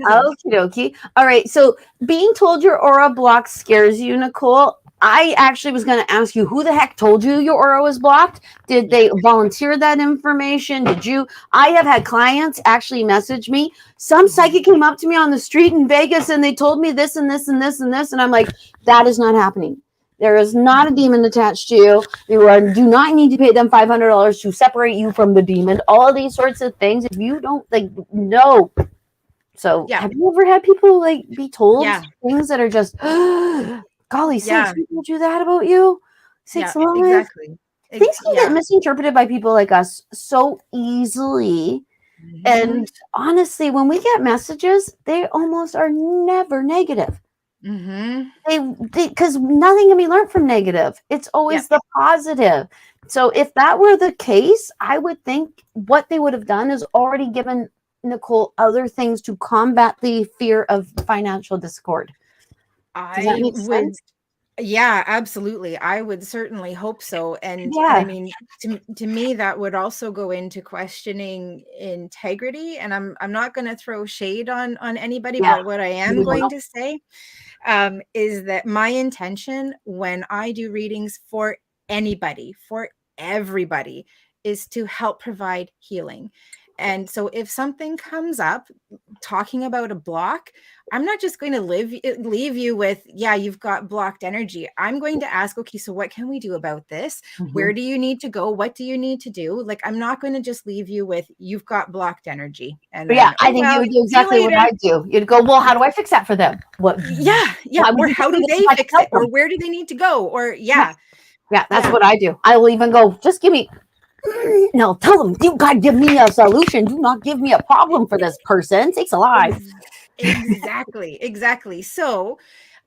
Okie dokie. All right. So being told your aura block scares you, Nicole. I actually was going to ask you, who the heck told you your aura was blocked? Did they volunteer that information? Did you? I have had clients actually message me. Some psychic came up to me on the street in Vegas and they told me this and this and this and this. And I'm like, that is not happening. There is not a demon attached to you. You do not need to pay them $500 to separate you from the demon. All of these sorts of things. If you don't no. So have you ever had people like be told things that are just, golly sakes, people do that about you? Exactly. Things can get misinterpreted by people like us so easily. Mm-hmm. And honestly, when we get messages, they almost are never negative. Mm-hmm. Because nothing can be learned from negative. It's always the positive. So if that were the case, I would think what they would have done is already given Nicole other things to combat the fear of financial discord. Does that make sense? Yeah, absolutely. I would certainly hope so. And I mean, to me, that would also go into questioning integrity. And I'm not going to throw shade on anybody, but what I am going to say is that my intention when I do readings for anybody, for everybody, is to help provide healing. And so if something comes up talking about a block, I'm not just going to leave you with, you've got blocked energy. I'm going to ask, okay, so what can we do about this? Mm-hmm. Where do you need to go? What do you need to do? Like, I'm not going to just leave you with, you've got blocked energy. And then, I think you would do exactly what I do. You'd go, well, how do I fix that for them? What? Yeah. Or how do they fix it? Or where do they need to go? Or that's what I do. I will even go, just give me. No, tell them you gotta give me a solution. Do not give me a problem for this person. Sakes alive. Exactly. So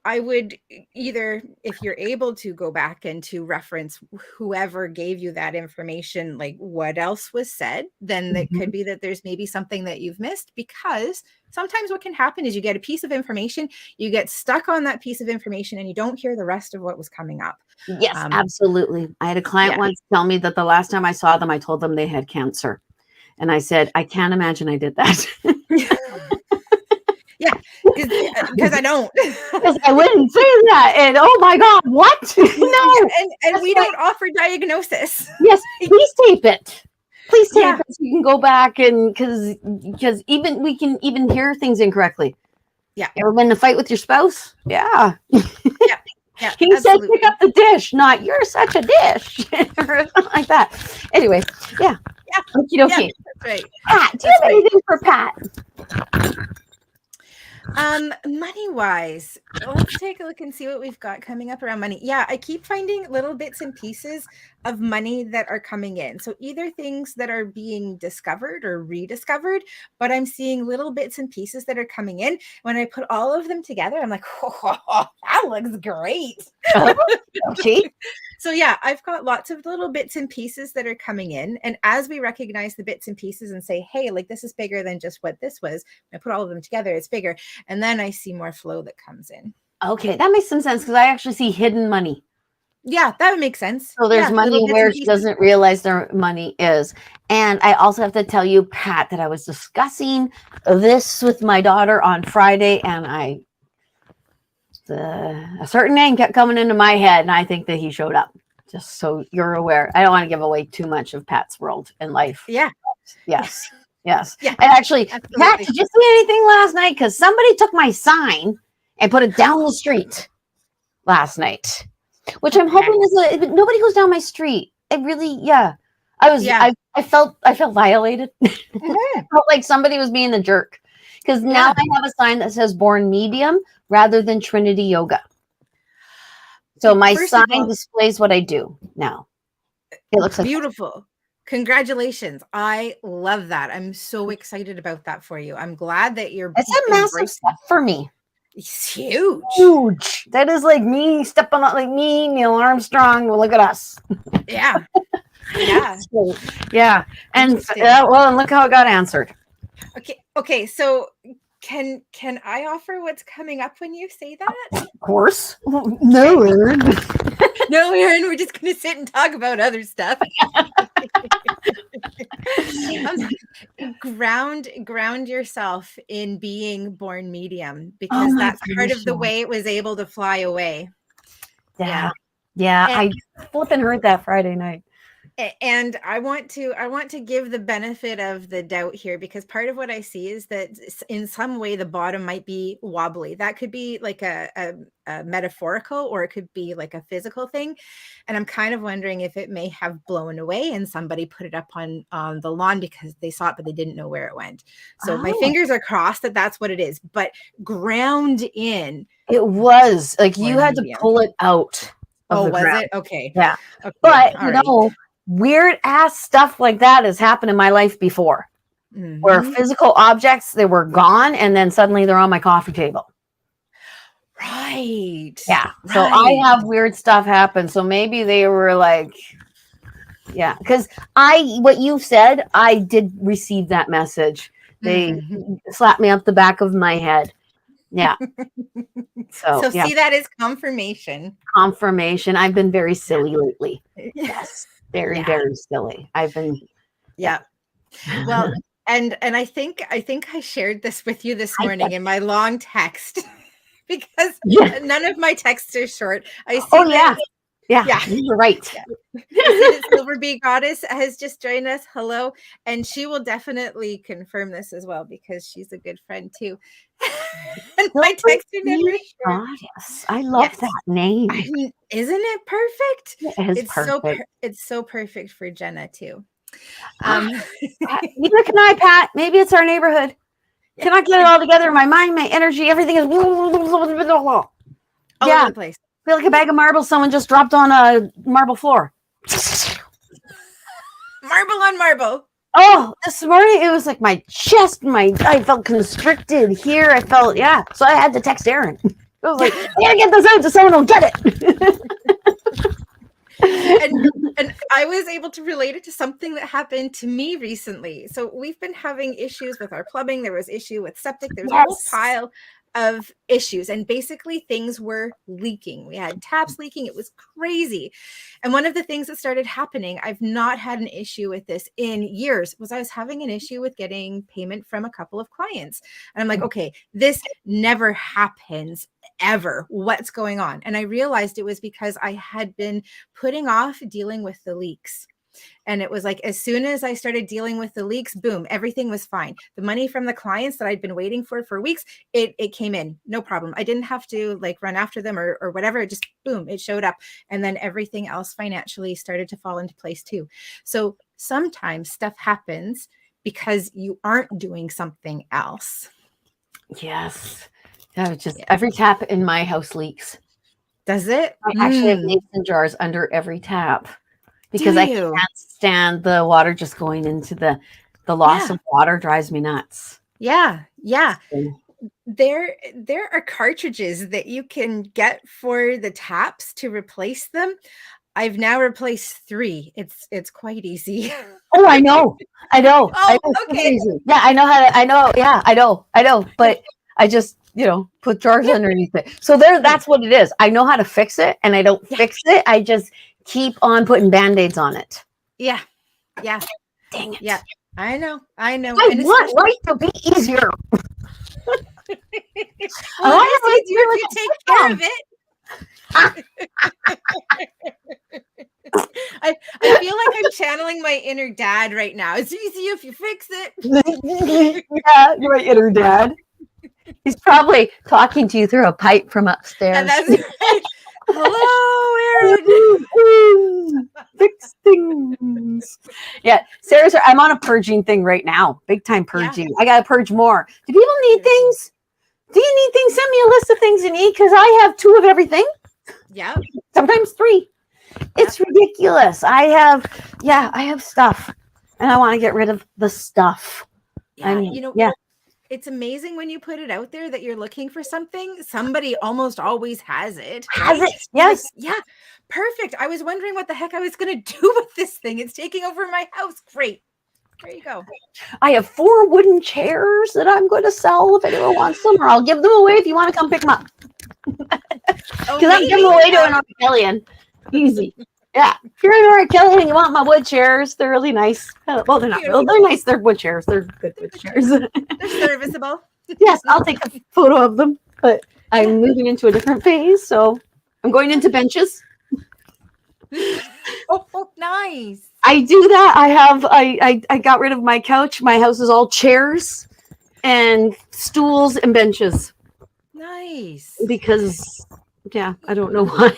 I would either, if you're able to go back and to reference whoever gave you that information, like what else was said, then it could be that there's maybe something that you've missed, because sometimes what can happen is you get a piece of information, you get stuck on that piece of information and you don't hear the rest of what was coming up. Yes, absolutely. I had a client once tell me that the last time I saw them, I told them they had cancer. And I said, I can't imagine I did that. Yeah, because I don't. Because I wouldn't say that. And oh my God, what? No. And we don't offer diagnosis. Yes, please tape it. Please tape it so you can go back, and because even we can even hear things incorrectly. Yeah. Ever been in a fight with your spouse? Yeah. Yeah, he said, pick up the dish, not you're such a dish, or something like that. Anyway, yeah. Okie dokie. That's right. Pat, do you have anything for Pat? Money wise, let's take a look and see what we've got coming up around money. Yeah, I keep finding little bits and pieces of money that are coming in. So either things that are being discovered or rediscovered, but I'm seeing little bits and pieces that are coming in. When I put all of them together, I'm like, oh, that looks great. Okay. So yeah, I've got lots of little bits and pieces that are coming in. And as we recognize the bits and pieces and say, hey, like this is bigger than just what this was, I put all of them together, it's bigger. And then I see more flow that comes in. Okay, that makes some sense because I actually see hidden money. Yeah, that would make sense. So there's Yeah, money where she doesn't realize their money is. And I also have to tell you, Pat, that I was discussing this with my daughter on Friday, and a certain name kept coming into my head, and I think that he showed up. Just so you're aware. I don't want to give away too much of Pat's world and life. Yeah. Yes. Yes. Yeah. And actually, absolutely. Pat, did you see anything last night? Because somebody took my sign and put it down the street last night. Which I'm hoping is nobody goes down my street. It really, I felt violated. I felt like somebody was being a jerk because now I have a sign that says "Born Medium" rather than Trinity Yoga. So my sign displays what I do now. It looks beautiful. Like congratulations! I love that. I'm so excited about that for you. I'm glad that you're. It's a massive step for me. It's huge. Huge. That is like me stepping up, like me, Neil Armstrong. Well, look at us. Yeah. Yeah. Yeah. And and look how it got answered. Okay. So can I offer what's coming up when you say that? Of course. No, Erin. No, Erin, we're just going to sit and talk about other stuff. Ground yourself in being born medium because that's part of the way it was able to fly away. Yeah. I flipping heard that Friday night. And I want to give the benefit of the doubt here because part of what I see is that in some way the bottom might be wobbly. That could be like a metaphorical or it could be like a physical thing. And I'm kind of wondering if it may have blown away and somebody put it up on the lawn because they saw it, but they didn't know where it went. So my fingers are crossed that that's what it is. But ground in. It was like you had to pull it out. Oh, was it? Okay. Yeah. Okay. But you know, weird ass stuff like that has happened in my life before where physical objects, they were gone and then suddenly they're on my coffee table. Right. Yeah. So I have weird stuff happen. So maybe they were like, yeah, because what you said, I did receive that message. They slapped me up the back of my head. Yeah. So see, that is confirmation. Confirmation. I've been very silly lately. Yes. Very silly. I've been. Yeah. Well, and I think I shared this with you this morning in my long text because none of my texts are short. I see. Yeah, you're right. Silver Bee Goddess has just joined us. Hello. And she will definitely confirm this as well because she's a good friend too. And my texts are never short. Goddess. I love that name. Isn't it perfect? It's perfect. It's so perfect for Jenna too. Neither can I, Pat. Maybe it's our neighborhood. Can I get it all together? My mind, my energy, everything is all over the place. I feel like a bag of marbles someone just dropped on a marble floor. Marble on marble. Oh, this morning it was like my chest, I felt constricted here. I felt, so I had to text Erin. I was like, I gotta get this out so someone will get it. And I was able to relate it to something that happened to me recently. So we've been having issues with our plumbing. There was issue with septic. There's a whole pile of issues and basically things were leaking. We had taps leaking. It was crazy. And one of the things that started happening, I've not had an issue with this in years, was I was having an issue with getting payment from a couple of clients. And I'm like, okay, this never happens ever. What's going on? And I realized it was because I had been putting off dealing with the leaks. And it was like, as soon as I started dealing with the leaks, boom, everything was fine. The money from the clients that I'd been waiting for weeks, it came in, no problem. I didn't have to like run after them or whatever. It just, boom, it showed up. And then everything else financially started to fall into place too. So sometimes stuff happens because you aren't doing something else. Yes. Every tap in my house leaks. Does it? I actually have mason jars under every tap. because I can't stand the water just going into the loss of water drives me nuts. Yeah. There are cartridges that you can get for the taps to replace them. I've now replaced 3. It's quite easy. Oh, I know. Oh, okay. Yeah, I know Yeah, I know. But I just, put jars underneath it. So that's what it is. I know how to fix it, and I don't fix it. I just keep on putting Band-Aids on it. Yeah. Dang it. Yeah. I know. I want life to be easier. Well, it's easier if you take care of it. I feel like I'm channeling my inner dad right now. It's easy if you fix it. Yeah, you're my inner dad. He's probably talking to you through a pipe from upstairs. And that's right. Hello, Erin. Fix things. Yeah, Sarah, I'm on a purging thing right now. Big time purging. I got to purge more. Do people need things? Do you need things? Send me a list of things you need, because I have 2 of everything. Yeah. Sometimes 3. It's ridiculous. I have stuff, and I want to get rid of the stuff. Yeah. It's amazing when you put it out there that you're looking for something. Somebody almost always has it. Has it? Yes. Yeah. Perfect. I was wondering what the heck I was going to do with this thing. It's taking over my house. Great. There you go. I have 4 wooden chairs that I'm going to sell if anyone wants them, or I'll give them away if you want to come pick them up. Because I'm giving them away to an Orchellian. Easy. Yeah. If you're an Orchellian and you want my wood chairs, they're really nice. Well, they're not real. They're nice. They're wood chairs. They're good wood chairs. They're serviceable. Yes, I'll take a photo of them. But I'm moving into a different phase, so I'm going into benches. Oh, nice. I do that. I got rid of my couch. My house is all chairs and stools and benches. Nice. Because I don't know why.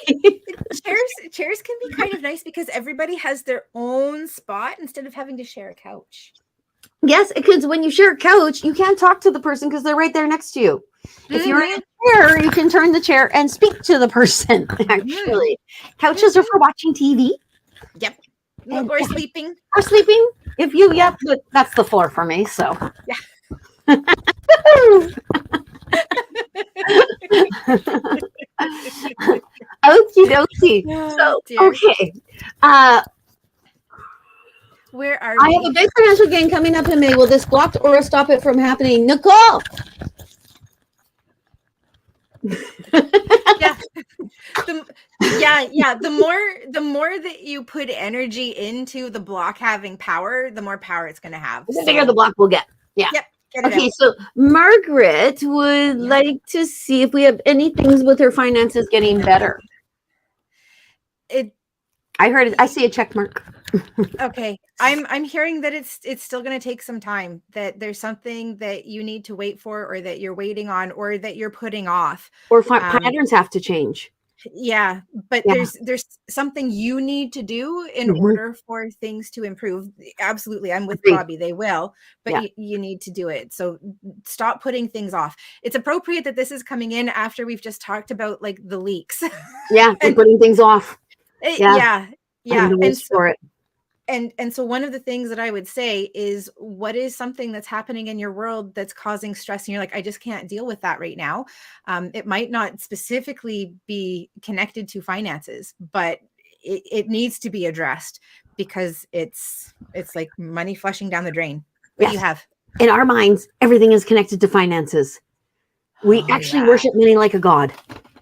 Chairs can be kind of nice because everybody has their own spot instead of having to share a couch. Yes, because when you share a couch, you can't talk to the person because they're right there next to you. If you're in a chair, you can turn the chair and speak to the person, actually. Couches are for watching TV. Yep. Or sleeping. Or sleeping. But that's the floor for me, so. Yeah. Okie dokie. So, okay. Where are I have a big financial gain coming up in May. Will this block or stop it from happening? Nicole! The more that you put energy into the block having power, the more power it's going to have. The bigger the block will get. Yeah. Yep. Okay, so Margaret would like to see if we have any things with her finances getting better. I heard it. I see a check mark. Okay. I'm hearing that it's still going to take some time, that there's something that you need to wait for, or that you're waiting on, or that you're putting off. Or patterns have to change. Yeah, but there's something you need to do in order for things to improve. Absolutely. I'm with Bobbi. They will, but you need to do it. So stop putting things off. It's appropriate that this is coming in after we've just talked about like the leaks. Yeah, and putting things off. Yeah. And And so one of the things that I would say is, what is something that's happening in your world that's causing stress? And you're like, I just can't deal with that right now. It might not specifically be connected to finances, but it needs to be addressed, because it's like money flushing down the drain. What do you have? In our minds, everything is connected to finances. We actually worship money like a god.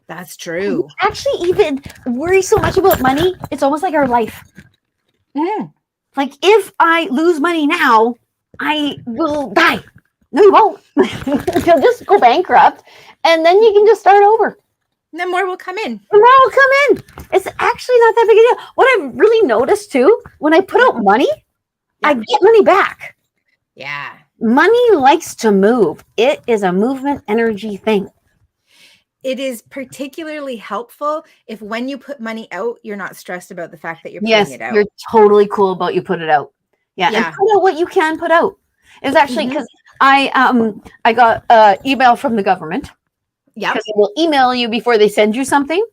That's true. We actually even worry so much about money. It's almost like our life. Like, if I lose money now, I will die. No, you won't. You'll just go bankrupt, and then you can just start over. And then more will come in. It's actually not that big a deal. What I've really noticed too, when I put out money, I get money back. Yeah. Money likes to move. It is a movement energy thing. It is particularly helpful if, when you put money out, you're not stressed about the fact that you're putting it out. You're totally cool about you put it out. And put out what you can put out. It was actually because I got email from the government. Yeah, because they will email you before they send you something.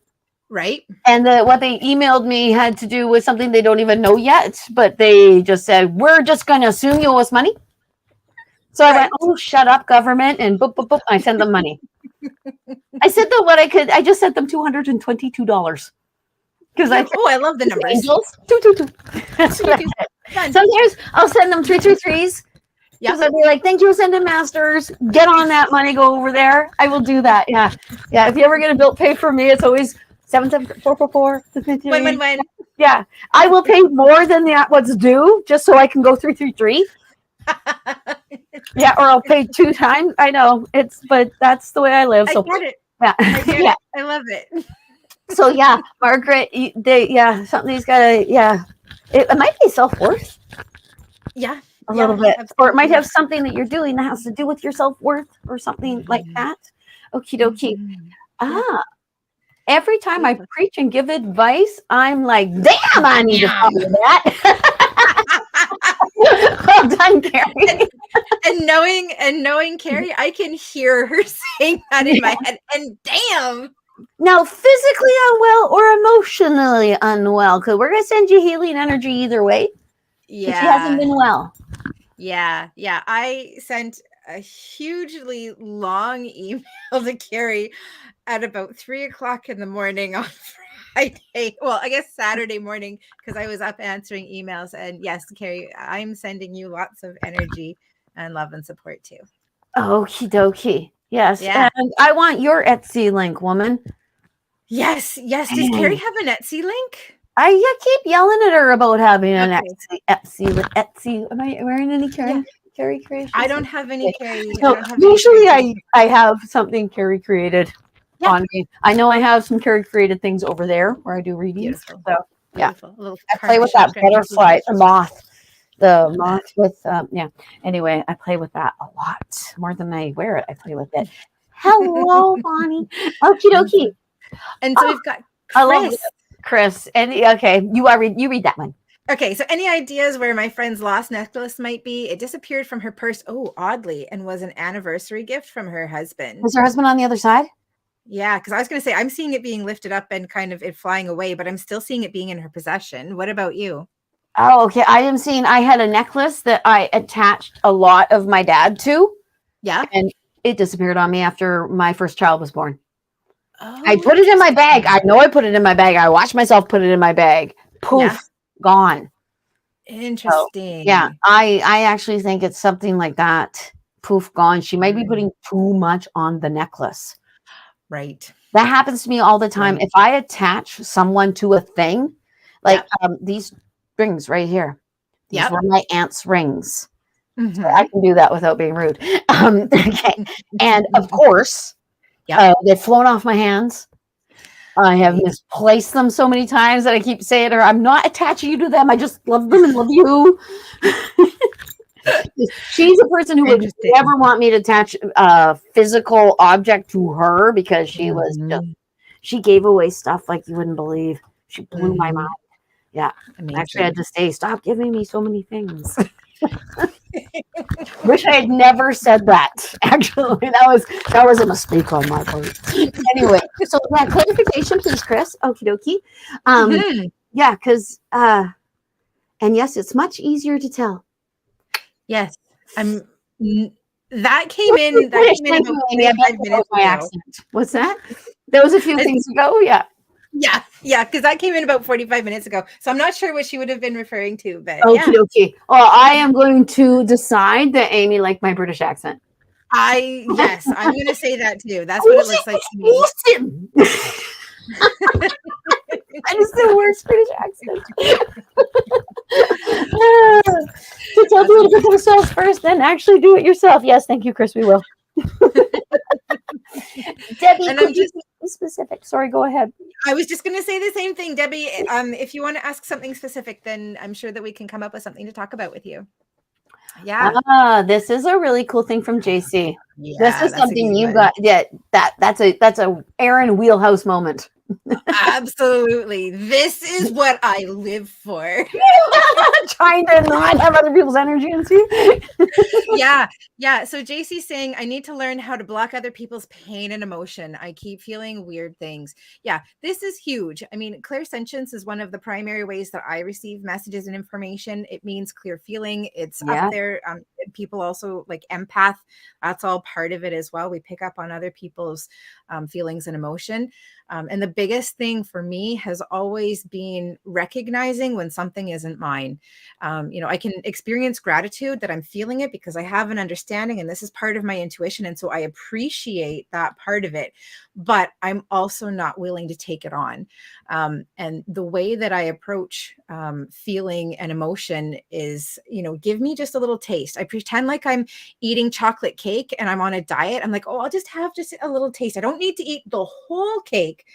Right. And what they emailed me had to do with something they don't even know yet, but they just said, we're just going to assume you owe us money. So I went, oh, shut up, government, and boop, boop, boop. I sent them money. I sent them what I could. I just sent them $222. Because I love the numbers. Angels, 222. That's what I did. Sometimes I'll send them 333s. Because I'll be like, thank you, sending masters. Get on that money, go over there. I will do that. Yeah. Yeah. If you ever get a bill paid for me, it's always 77444. When. Yeah. I will pay more than what's due just so I can go 333. Yeah, or I'll pay 2 times. I know but that's the way I live. So I get it. Yeah. I get it. I love it. So yeah, Margaret, something's gotta, it might be self-worth. Yeah. A little bit. Absolutely. Or it might have something that you're doing that has to do with your self-worth or something like that. Okie dokie. Every time I preach and give advice, I'm like, damn, I need to follow that. Well done, Carrie. And knowing Carrie, I can hear her saying that in my head. And damn. Now, physically unwell or emotionally unwell, because we're going to send you healing energy either way. Yeah. She hasn't been well. Yeah. I sent a hugely long email to Carrie at about 3:00 in the morning on Friday. Well, I guess Saturday morning, because I was up answering emails. And yes, Carrie, I'm sending you lots of energy and love and support too. Okie dokie. Yes. Yeah. And I want your Etsy link, woman. Yes. Does Carrie have an Etsy link? I keep yelling at her about having an Etsy. Am I wearing any Carrie creations? I don't have any Carrie. No, usually I have something Carrie created on me. I know I have some Carrie created things over there where I do readings. Beautiful. So Beautiful. I play with that butterfly, the moth with Anyway, I play with that a lot more than I wear it. I play with it. Hello, Bonnie. Okie dokie. And so we've got Chris. I love Chris. And okay, you read that one. Okay, so any ideas where my friend's lost necklace might be? It disappeared from her purse, oddly, and was an anniversary gift from her husband. Was her husband on the other side? Yeah, because I was going to say, I'm seeing it being lifted up and kind of it flying away, but I'm still seeing it being in her possession. What about you? Oh, okay. I had a necklace that I attached a lot of my dad to. Yeah. And it disappeared on me after my first child was born. Oh, I put it in my bag. I know I put it in my bag. I watched myself put it in my bag. Poof, gone. Interesting. So, I actually think it's something like that. Poof, gone. She might be putting too much on the necklace. Right. That happens to me all the time. If I attach someone to a thing, like these rings right here. These were my aunt's rings. Mm-hmm. So I can do that without being rude. Okay. And of course, they've flown off my hands. I have misplaced them so many times that I keep saying to her, I'm not attaching you to them. I just love them and love you. She's a person who would never want me to attach a physical object to her because she was she gave away stuff like you wouldn't believe. She blew my mind. Yeah. Amazing. Actually, I had to say, stop giving me so many things. Wish I had never said that. Actually, that was a mistake on my part. Anyway, so clarification, please, Chris. Okie dokie. Yeah, because and yes, it's much easier to tell. Yes, that came in. That came in about 45 minutes ago. What's that? That was a few things ago. Yeah, because that came in about 45 minutes ago. So I'm not sure what she would have been referring to, but okay. Well, I am going to decide that Amy liked my British accent. I'm going to say that too. That's what it looks like to me. That is the worst British accent. To tell people to pick themselves first, then actually do it yourself. Yes, thank you, Chris. We will. Debbie, and could you be specific? Sorry, go ahead. I was just going to say the same thing, Debbie. If you want to ask something specific, then I'm sure that we can come up with something to talk about with you. Yeah. This is a really cool thing from JC. Yeah, this is something you got. Yeah, that's a Erin wheelhouse moment. Absolutely. This is what I live for. Trying to not have other people's energy and see. Yeah. Yeah. So JC's saying, I need to learn how to block other people's pain and emotion. I keep feeling weird things. Yeah, this is huge. I mean, clairsentience is one of the primary ways that I receive messages and information. It means clear feeling. It's up there. People also like empath. That's all part of it as well. We pick up on other people's feelings and emotion. And the biggest thing for me has always been recognizing when something isn't mine. I can experience gratitude that I'm feeling it because I have an understanding and this is part of my intuition. And so I appreciate that part of it, but I'm also not willing to take it on. And the way that I approach feeling and emotion is, give me just a little taste. I pretend like I'm eating chocolate cake and I'm on a diet. I'm like, oh, I'll just have just a little taste. I don't need to eat the whole cake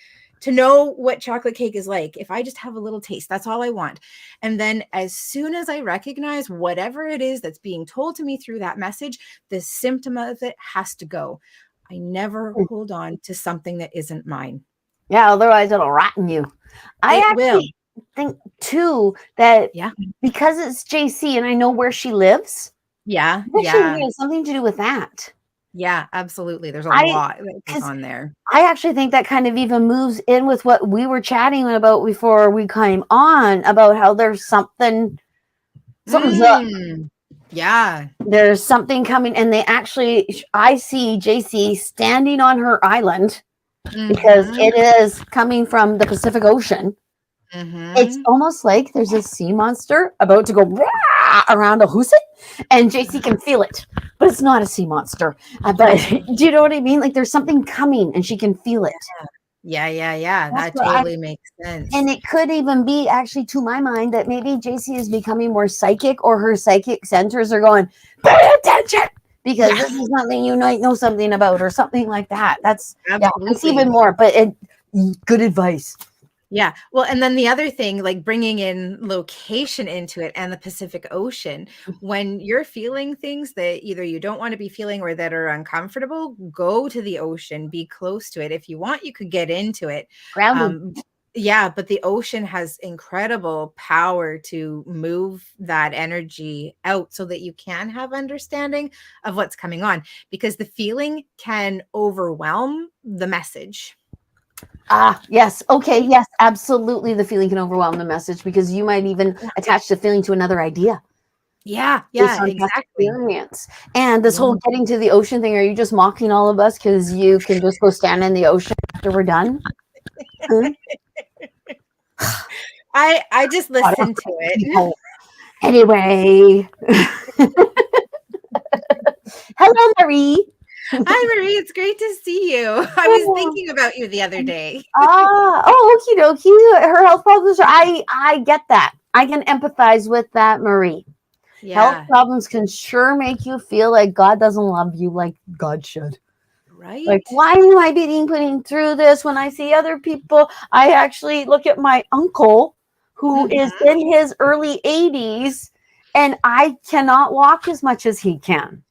to know what chocolate cake is like. If I just have a little taste, that's all I want. And then as soon as I recognize whatever it is that's being told to me through that message, the symptom of it has to go. I never hold on to something that isn't mine. Yeah, otherwise it'll rotten you. I actually think too that because it's JC and I know where she lives. Yeah. Has something to do with that. Yeah, absolutely. There's a lot that goes on there. I actually think that kind of even moves in with what we were chatting about before we came on about how there's something's up. Yeah. There's something coming. And I see JC standing on her island because it is coming from the Pacific Ocean. It's almost like there's a sea monster about to go around a Huset, and JC can feel it, but it's not a sea monster. But do you know what I mean? Like there's something coming, and she can feel it. Yeah. That totally makes sense. And it could even be actually, to my mind, that maybe JC is becoming more psychic, or her psychic centers are going, pay attention, because this is something you might know something about, or something like that. That's it's even more. But good advice. Yeah. Well, and then the other thing, like bringing in location into it and the Pacific Ocean, when you're feeling things that either you don't want to be feeling or that are uncomfortable, go to the ocean, be close to it. If you want, you could get into it. Yeah, but the ocean has incredible power to move that energy out so that you can have understanding of what's coming on, because the feeling can overwhelm the message. Yes. Okay. Yes, absolutely. The feeling can overwhelm the message because you might even attach the feeling to another idea. Yeah, exactly. Experience. And this whole getting to the ocean thing, are you just mocking all of us because you can just go stand in the ocean after we're done? I just listen to it. Anyway. Hello, Marie. Hi, Marie. It's great to see you. I was thinking about you the other day. Okie dokie. Her health problems. I get that. I can empathize with that, Marie. Yeah. Health problems can sure make you feel like God doesn't love you like God should. Right. Like, why am I putting through this when I see other people? I actually look at my uncle who is in his early 80s, and I cannot walk as much as he can.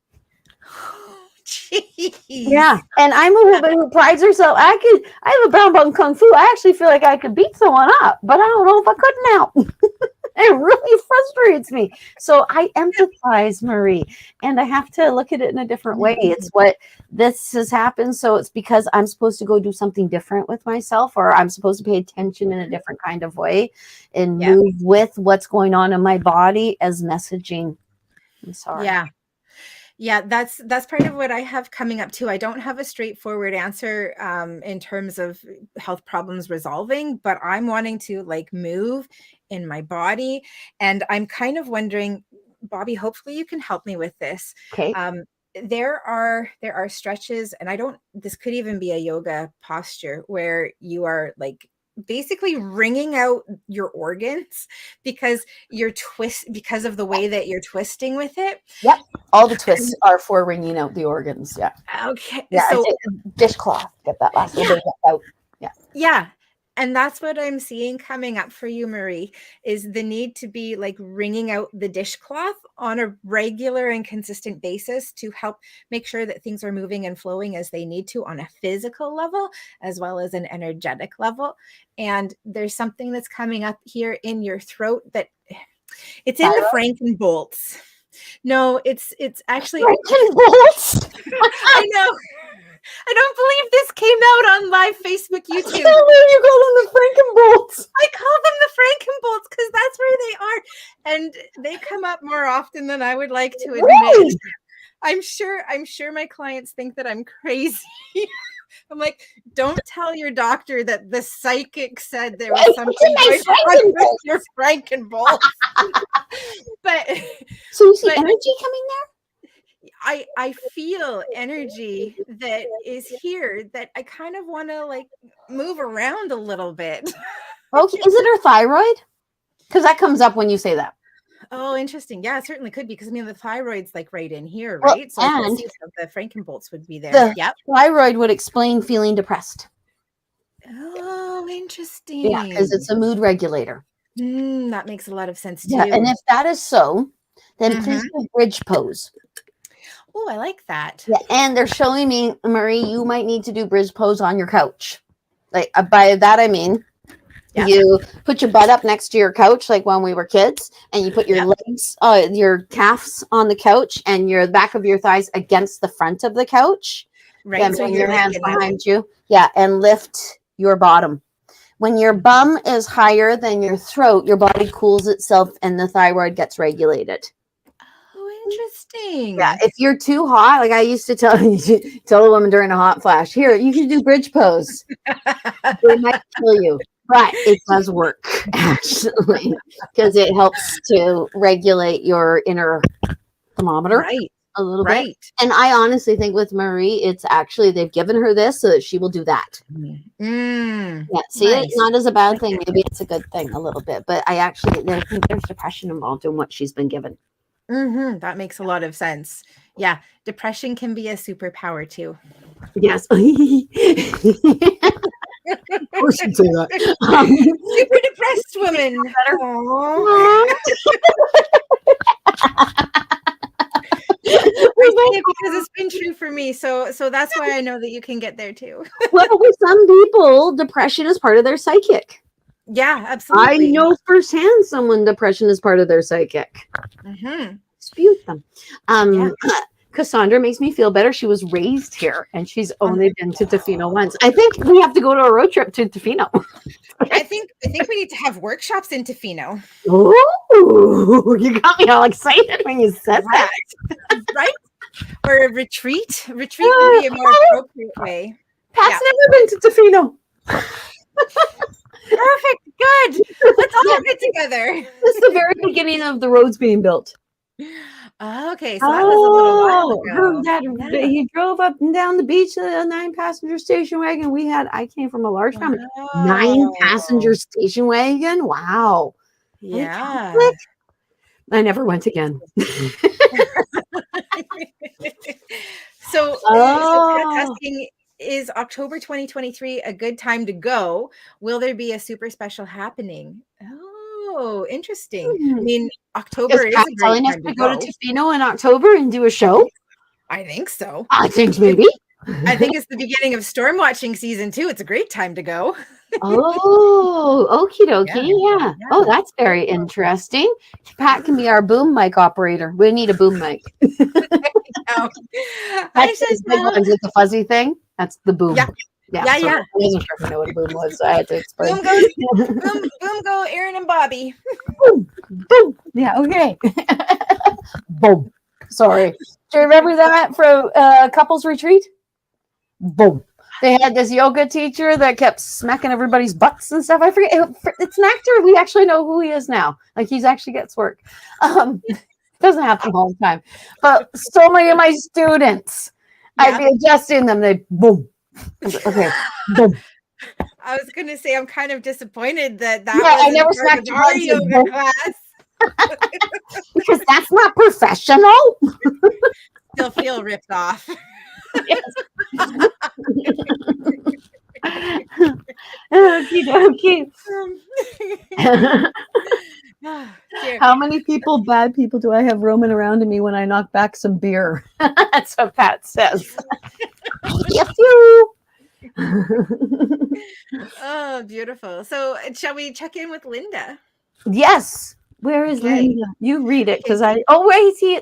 Jeez. Yeah, and I'm a woman who prides herself. I have a brown belt in Kung Fu. I actually feel like I could beat someone up, but I don't know if I could now. It really frustrates me. So I empathize, Marie, and I have to look at it in a different way. It's what this has happened. So it's because I'm supposed to go do something different with myself, or I'm supposed to pay attention in a different kind of way and move with what's going on in my body as messaging. I'm sorry. Yeah, that's part of what I have coming up too. I don't have a straightforward answer in terms of health problems resolving, but I'm wanting to like move in my body. And I'm kind of wondering, Bobbi, hopefully you can help me with this. Okay. There are stretches, and this could even be a yoga posture where you are like basically wringing out your organs because because of the way that you're twisting with it. Yep. All the twists are for wringing out the organs. Yeah. Okay. Yeah. So dishcloth. Get that last little bit out. Yeah. Yeah. And that's what I'm seeing coming up for you, Marie, is the need to be like wringing out the dishcloth on a regular and consistent basis to help make sure that things are moving and flowing as they need to on a physical level, as well as an energetic level. And there's something that's coming up here in your throat that it's in the Frankenbolts. No, it's actually Frankenbolts. I know. I don't believe this came out on live Facebook, I YouTube. can't believe you call them the Frankenbolts. I call them the Frankenbolts because that's where they are. And they come up more often than I would like to admit. Really? I'm sure my clients think that I'm crazy. I'm like, don't tell your doctor that the psychic said there was something going on with your Frankenbolts. But so you see energy coming there? I feel energy that is here that I kind of want to like move around a little bit. Okay, is it her thyroid? Because that comes up when you say that. Oh, interesting. Yeah, it certainly could be because I mean the thyroid's like right in here, right? So and the Frankenbolts would be there. The thyroid would explain feeling depressed. Oh, interesting. Yeah, because it's a mood regulator. That makes a lot of sense too. Yeah, and if that is so, then please do bridge pose. Oh, I like that. Yeah, and they're showing me, Marie, you might need to do bridge pose on your couch. Like by that I mean, you put your butt up next to your couch, like when we were kids, and you put your legs, your calves on the couch, and your back of your thighs against the front of the couch. Right. And so your hands behind you. Yeah, and lift your bottom. When your bum is higher than your throat, your body cools itself, and the thyroid gets regulated. Interesting. Yeah, if you're too hot, like I used to tell a woman during a hot flash, here, you can do bridge pose. They might kill you, but it does work actually because it helps to regulate your inner thermometer a little bit. And I honestly think with Marie, it's actually they've given her this so that she will do that. Yeah, see, it's not as a bad thing. Maybe it's a good thing a little bit, but I think there's depression involved in what she's been given. That makes a lot of sense. Yeah, depression can be a superpower too. Yes. Of course you say that. Super depressed woman. Because it's been true for me, so that's why I know that you can get there too. Well, with some people, depression is part of their psychic. Yeah, absolutely. I know firsthand someone depression is part of their psychic. Dispute them. Cassandra makes me feel better. She was raised here and she's only been to Tofino once. I think we have to go to a road trip to Tofino. I think we need to have workshops in Tofino. Oh, you got me all excited when you said that. Right? Or a retreat. Retreat would be a more appropriate way. Pat's never been to Tofino. Perfect. Good. Let's all get together. This is the very beginning of the roads being built. Okay, so that was a little while ago. He drove up and down the beach in a 9-passenger station wagon. I came from a large family. 9-passenger station wagon. Wow. Yeah. I never went again. So asking, is October 2023 a good time to go? Will there be a super special happening? Oh, interesting. I mean, October is a great time to go to Tofino in October and do a show. I think so. I think maybe. I think it's the beginning of storm watching season 2. It's a great time to go. Oh, okie dokie. Yeah. Oh, that's very interesting. Pat can be our boom mic operator. We need a boom mic. That's the big ones with the fuzzy thing. That's the boom. Yeah. I wasn't sure if I know what a boom was, so I had to explain. Boom go, Erin and Bobbi. Boom, boom. Yeah, okay. Boom. Sorry. Do you remember that from couples retreat? Boom. They had this yoga teacher that kept smacking everybody's butts and stuff. I forget. It's an actor. We actually know who he is now. Like he actually gets work. Doesn't happen all the time. But so many of my students, I'd be adjusting them. They boom. Okay. Boom. I was going to say I'm kind of disappointed that I never smacked our yoga class. Because that's not professional. Still feel ripped off. Okay. Okey dokey. Here. How many bad people do I have roaming around in me when I knock back some beer? That's what Pat says. Yes, you. Oh, beautiful. So shall we check in with Linda? Yes. Where is Okay. Linda? You read it because Okay. where is he?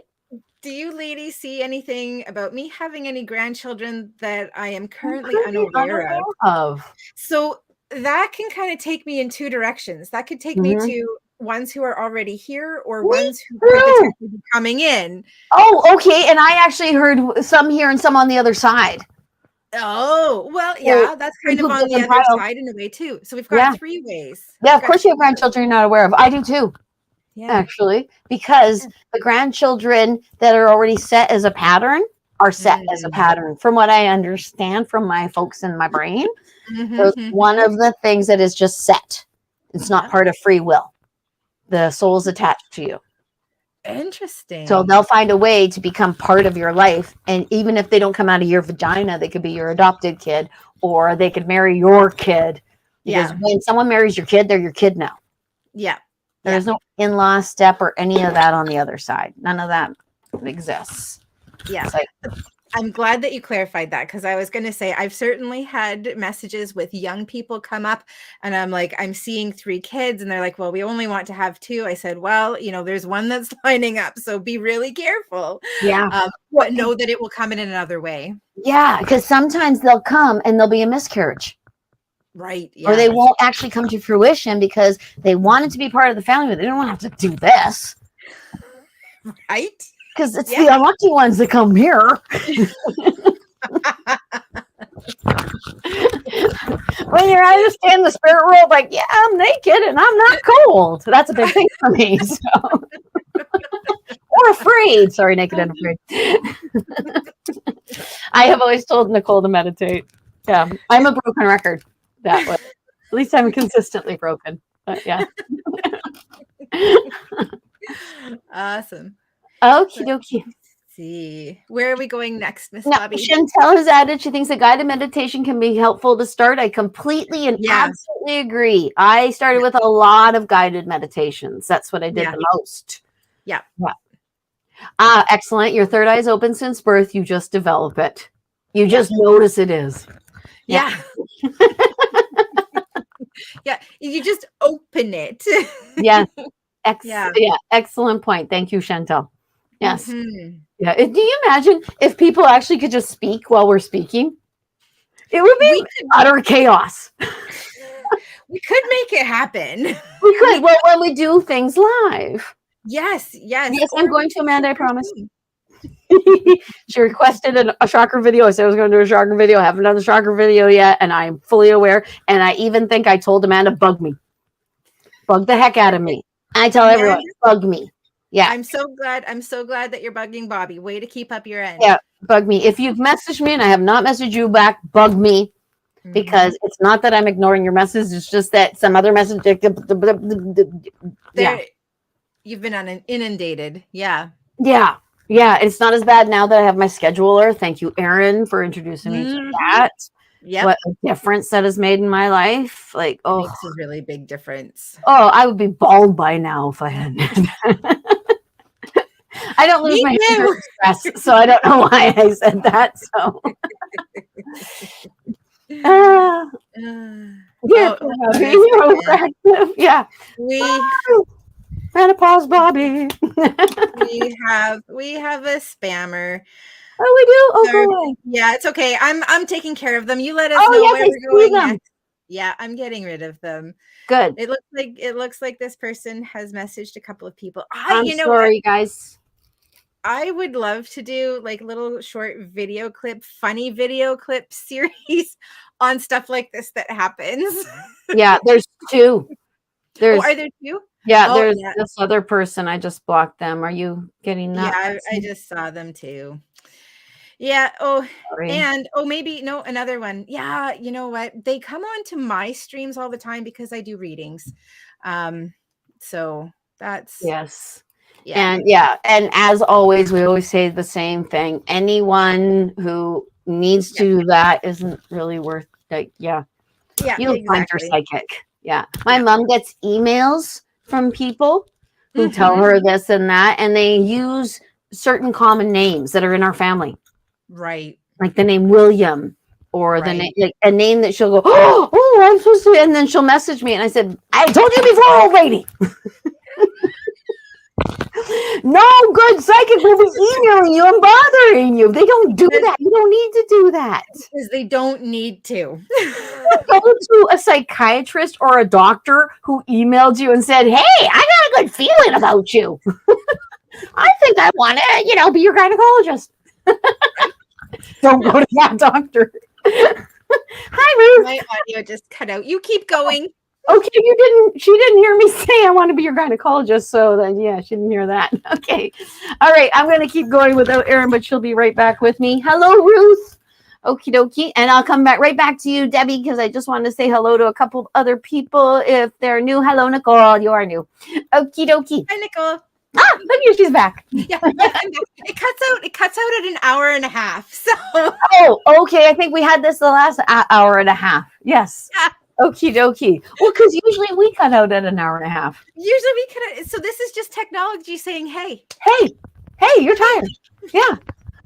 Do you ladies see anything about me having any grandchildren that I am currently Currently unaware of? of. So that can kind of take me in two directions. That could take me Mhm. to ones who are already here or Me ones who could too. potentially be coming in. Oh, okay. And I actually heard some here and some on the other side. Oh, well, So yeah, that's kind of two on the different other piles. side in a way too. So we've Yeah. got three ways. Yeah, We've of got course you have three ways. grandchildren you're not aware of. I do too, Yeah. actually, because the grandchildren that are already set as a pattern are set as a pattern. From what I understand from my folks in my brain, there's one of the things that is just set. It's not part of free will. The soul's attached to you. Interesting. So they'll find a way to become part of your life. And even if they don't come out of your vagina, they could be your adopted kid, or they could marry your kid. Because when someone marries your kid, they're your kid now. Yeah. There's no in-law step or any of that on the other side. None of that exists. Yeah. Like, I'm glad that you clarified that, because I was going to say I've certainly had messages with young people come up and I'm like, I'm seeing 3 kids and they're like, well, we only want to have 2. I said, well, there's one that's lining up, so be really careful. yeah. But know that it will come in another way. Yeah, because sometimes they'll come and there'll be a miscarriage. Right. Yeah. Or they won't actually come to fruition because they wanted to be part of the family, but they don't want to have to do this. Right. Because it's the unlucky ones that come here. When you're understand the spirit world, like, yeah, I'm naked and I'm not cold. So that's a big thing for me. So. Or afraid. Sorry, naked and afraid. I have always told Nicole to meditate. Yeah, I'm a broken record that way. At least I'm consistently broken. But yeah. Awesome. Okie dokie. See, where are we going next, Miss Bobbi? Chantel has added she thinks a guided meditation can be helpful to start. I completely and absolutely agree. I started with a lot of guided meditations. That's what I did the most. Yeah. Excellent. Your third eye is open since birth. You just develop it. You just notice it is. Yeah. Yeah. You just open it. Yes. Excellent point. Thank you, Chantel. Yes. Yeah. Do you imagine if people actually could just speak while we're speaking? It would be utter chaos. We could make it happen. We could. Well, when we do things live. Yes. Yes, I'm going to, Amanda, I promise. She requested a chakra video. I said I was going to do a chakra video. I haven't done the chakra video yet, and I'm fully aware. And I even think I told Amanda, bug me. Bug the heck out of me. I tell everyone, bug me. Yeah. I'm so glad that you're bugging Bobbi. Way to keep up your end. Yeah, bug me. If you've messaged me and I have not messaged you back, bug me. Because it's not that I'm ignoring your message. It's just that some other message. You've been inundated. Yeah. Yeah. Yeah. It's not as bad now that I have my scheduler. Thank you, Erin, for introducing me to that. Yeah. What a difference that has made in my life. Like, it makes a really big difference. Oh, I would be bald by now if I hadn't. I don't lose my hair in stress, so I don't know why I said that. So. Yeah. Menopause, Bobbi. we have a spammer. Oh, we do. Oh, go away. Yeah, it's okay. I'm taking care of them. You let us know where we're going next. Yeah, I'm getting rid of them. Good. It looks like this person has messaged a couple of people. I'm sorry, guys. I would love to do like little short funny video clip series on stuff like this that happens. Yeah, there's 2. Are there 2? Yeah, there's this other person. I just blocked them. Are you getting that? Yeah, I just saw them too. Yeah. Oh, sorry. And another one. Yeah, you know what? They come on to my streams all the time because I do readings. So that's yes. Yeah. And as always, we always say the same thing. Anyone who needs to do that isn't really worth it. Yeah. You'll find her exactly. psychic. Yeah. My mom gets emails from people who tell her this and that, and they use certain common names that are in our family, Right. like the name William, or the name, Right. like a name that she'll go, oh, I'm supposed to, and then she'll message me, and I said, I told you before, old lady. No good psychic will be emailing you and bothering you. They don't do that. You don't need to do that. Because they don't need to. Go to a psychiatrist or a doctor who emailed you and said, hey, I got a good feeling about you. I think I want to, be your gynecologist. Don't go to that doctor. Hi, Ruth. My audio just cut out. You keep going. Okay, she didn't hear me say I want to be your gynecologist, so then yeah, she didn't hear that. Okay. All right, I'm gonna keep going without Erin, but she'll be right back with me. Hello, Ruth. Okie dokie. And I'll come right back to you, Debbie, because I just wanted to say hello to a couple of other people if they're new. Hello, Nicole. You are new. Okie dokie. Hi, Nicole. Look here, she's back. Yeah, it cuts out at an hour and a half. So Oh, okay. I think we had this the last hour and a half. Yes. Yeah. Okie dokie. Well, because usually we cut out at an hour and a half. Usually we could. So this is just technology saying, "Hey, you're tired." Yeah.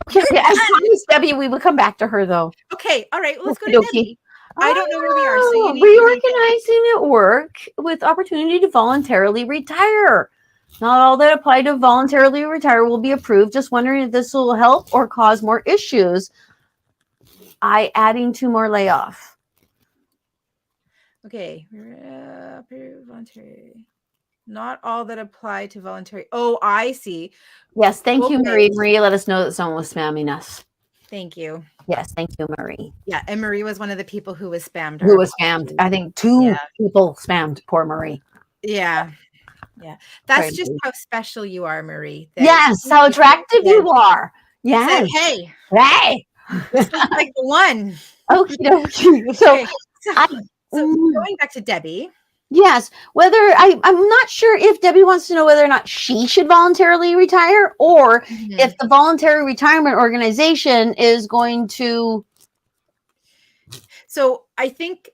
Okay. Yeah, I promised Debbie we would come back to her though. Okay, all right. Well, let's go to Okey-dokey. Debbie. I don't know where we are. So you need reorganizing at work with opportunity to voluntarily retire. Not all that apply to voluntarily retire will be approved. Just wondering if this will help or cause more issues. Adding 2 more layoff. Okay. Voluntary. Not all that apply to voluntary. Oh, I see. Yes, thank you, Okay. Marie. Marie let us know that someone was spamming us. Thank you. Yes, thank you, Marie. Yeah, and Marie was one of the people who was spammed. Who was spammed? I think 2 Yeah. people spammed poor Marie. Yeah. That's Sorry, just Marie. how special you are, Marie. that Yes, how attractive you are. said, Yes. hey, Hey. this is like the one. Okie dokie. So, Okay, so going back to Debbie. yes, I'm not sure if Debbie wants to know whether or not she should voluntarily retire or if the voluntary retirement organization is going to. So I think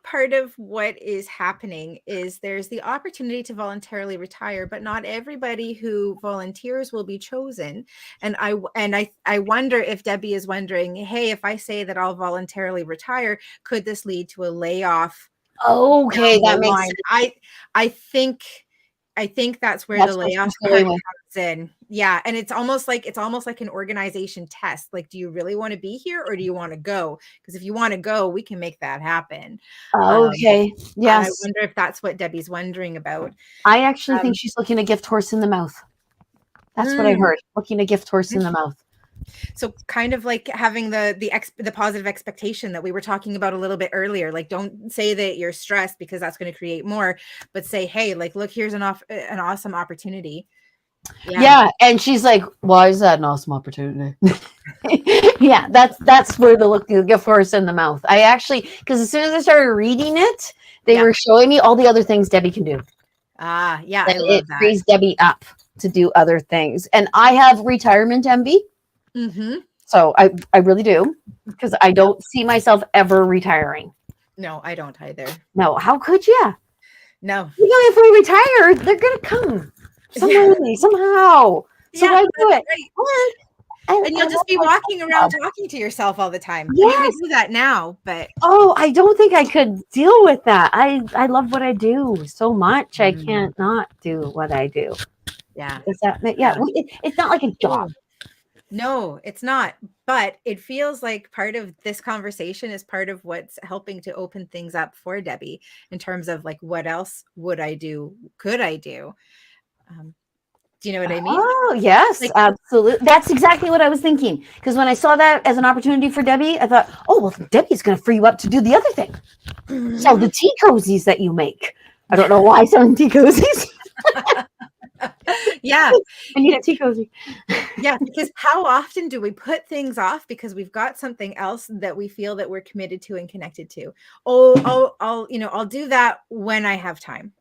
part of what is happening is there's the opportunity to voluntarily retire, but not everybody who volunteers will be chosen. And I wonder if Debbie is wondering, hey, if I say that I'll voluntarily retire, could this lead to a layoff? Okay, that makes line? sense. I think that's where That's the what layoff she's part going with. comes in. Yeah, and it's almost like an organization test. Like, do you really want to be here or do you want to go? Because if you want to go, we can make that happen. Okay. Yes. I wonder if that's what Debbie's wondering about. I actually think she's looking a gift horse in the mouth. That's what I heard. Looking a gift horse in the mouth. So kind of like having the positive expectation that we were talking about a little bit earlier. Like, don't say that you're stressed because that's going to create more, but say, hey, like, look, here's an awesome opportunity. Yeah. And she's like, why is that an awesome opportunity? Yeah, that's where the gift horse in the mouth. I actually, because as soon as I started reading it, they were showing me all the other things Debbie can do. Yeah, And I love that. It frees Debbie up to do other things. And I have retirement envy. So I really do, because I don't see myself ever retiring. No, I don't either. No, how could you? No. If we retire, they're gonna come somehow. So why do it? Right. And you'll just be walking around talking to yourself all the time. Yes. I mean, we do that now, but I don't think I could deal with that. I love what I do so much. I can't not do what I do. Yeah. Does that make, it's not like a job. No, it's not. But it feels like part of this conversation is part of what's helping to open things up for Debbie in terms of like, what else would I do? Could I do? Do you know what I mean? Oh, yes, absolutely. That's exactly what I was thinking. Because when I saw that as an opportunity for Debbie, I thought, oh, well, Debbie's going to free you up to do the other thing. Sell the tea cozies that you make. I don't know why selling tea cozies. Yeah. I need a tea cozy. Yeah, because how often do we put things off because we've got something else that we feel that we're committed to and connected to? I'll do that when I have time.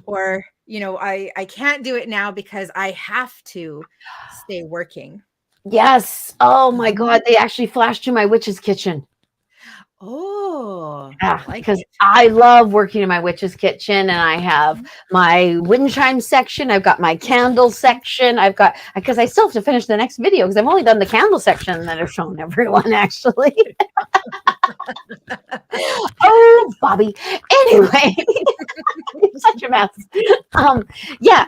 Or, I can't do it now because I have to stay working. Yes. Oh my God. They actually flashed to my witch's kitchen. Oh. Yeah, like because it. I love working in my witch's kitchen, and I have my wind chime section. I've got my candle section. I've got, because I still have to finish the next video because I've only done the candle section that I've shown everyone actually. Oh, Bobbi. Anyway, you're such a mess. Yeah,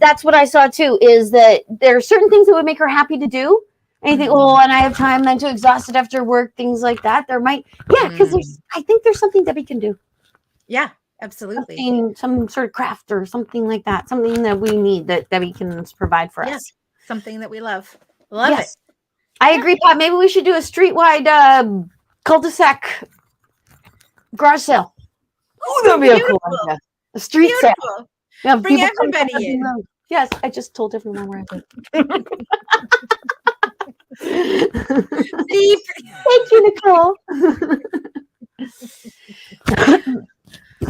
that's what I saw too, is that there are certain things that would make her happy to do. And you think, oh, and I have time then to exhausted after work, things like that. There might, yeah, because I think there's something Debbie can do. Yeah, absolutely. Some sort of craft or something like that. Something that we need that Debbie can provide for us. Something that we love. Love it. I agree, Pat. Maybe we should do a street-wide cul-de-sac garage sale. Oh, that'd be a cool idea. A street sale. Yeah, bring everybody in. Yes, I just told everyone where I live. Thank you, Nicole.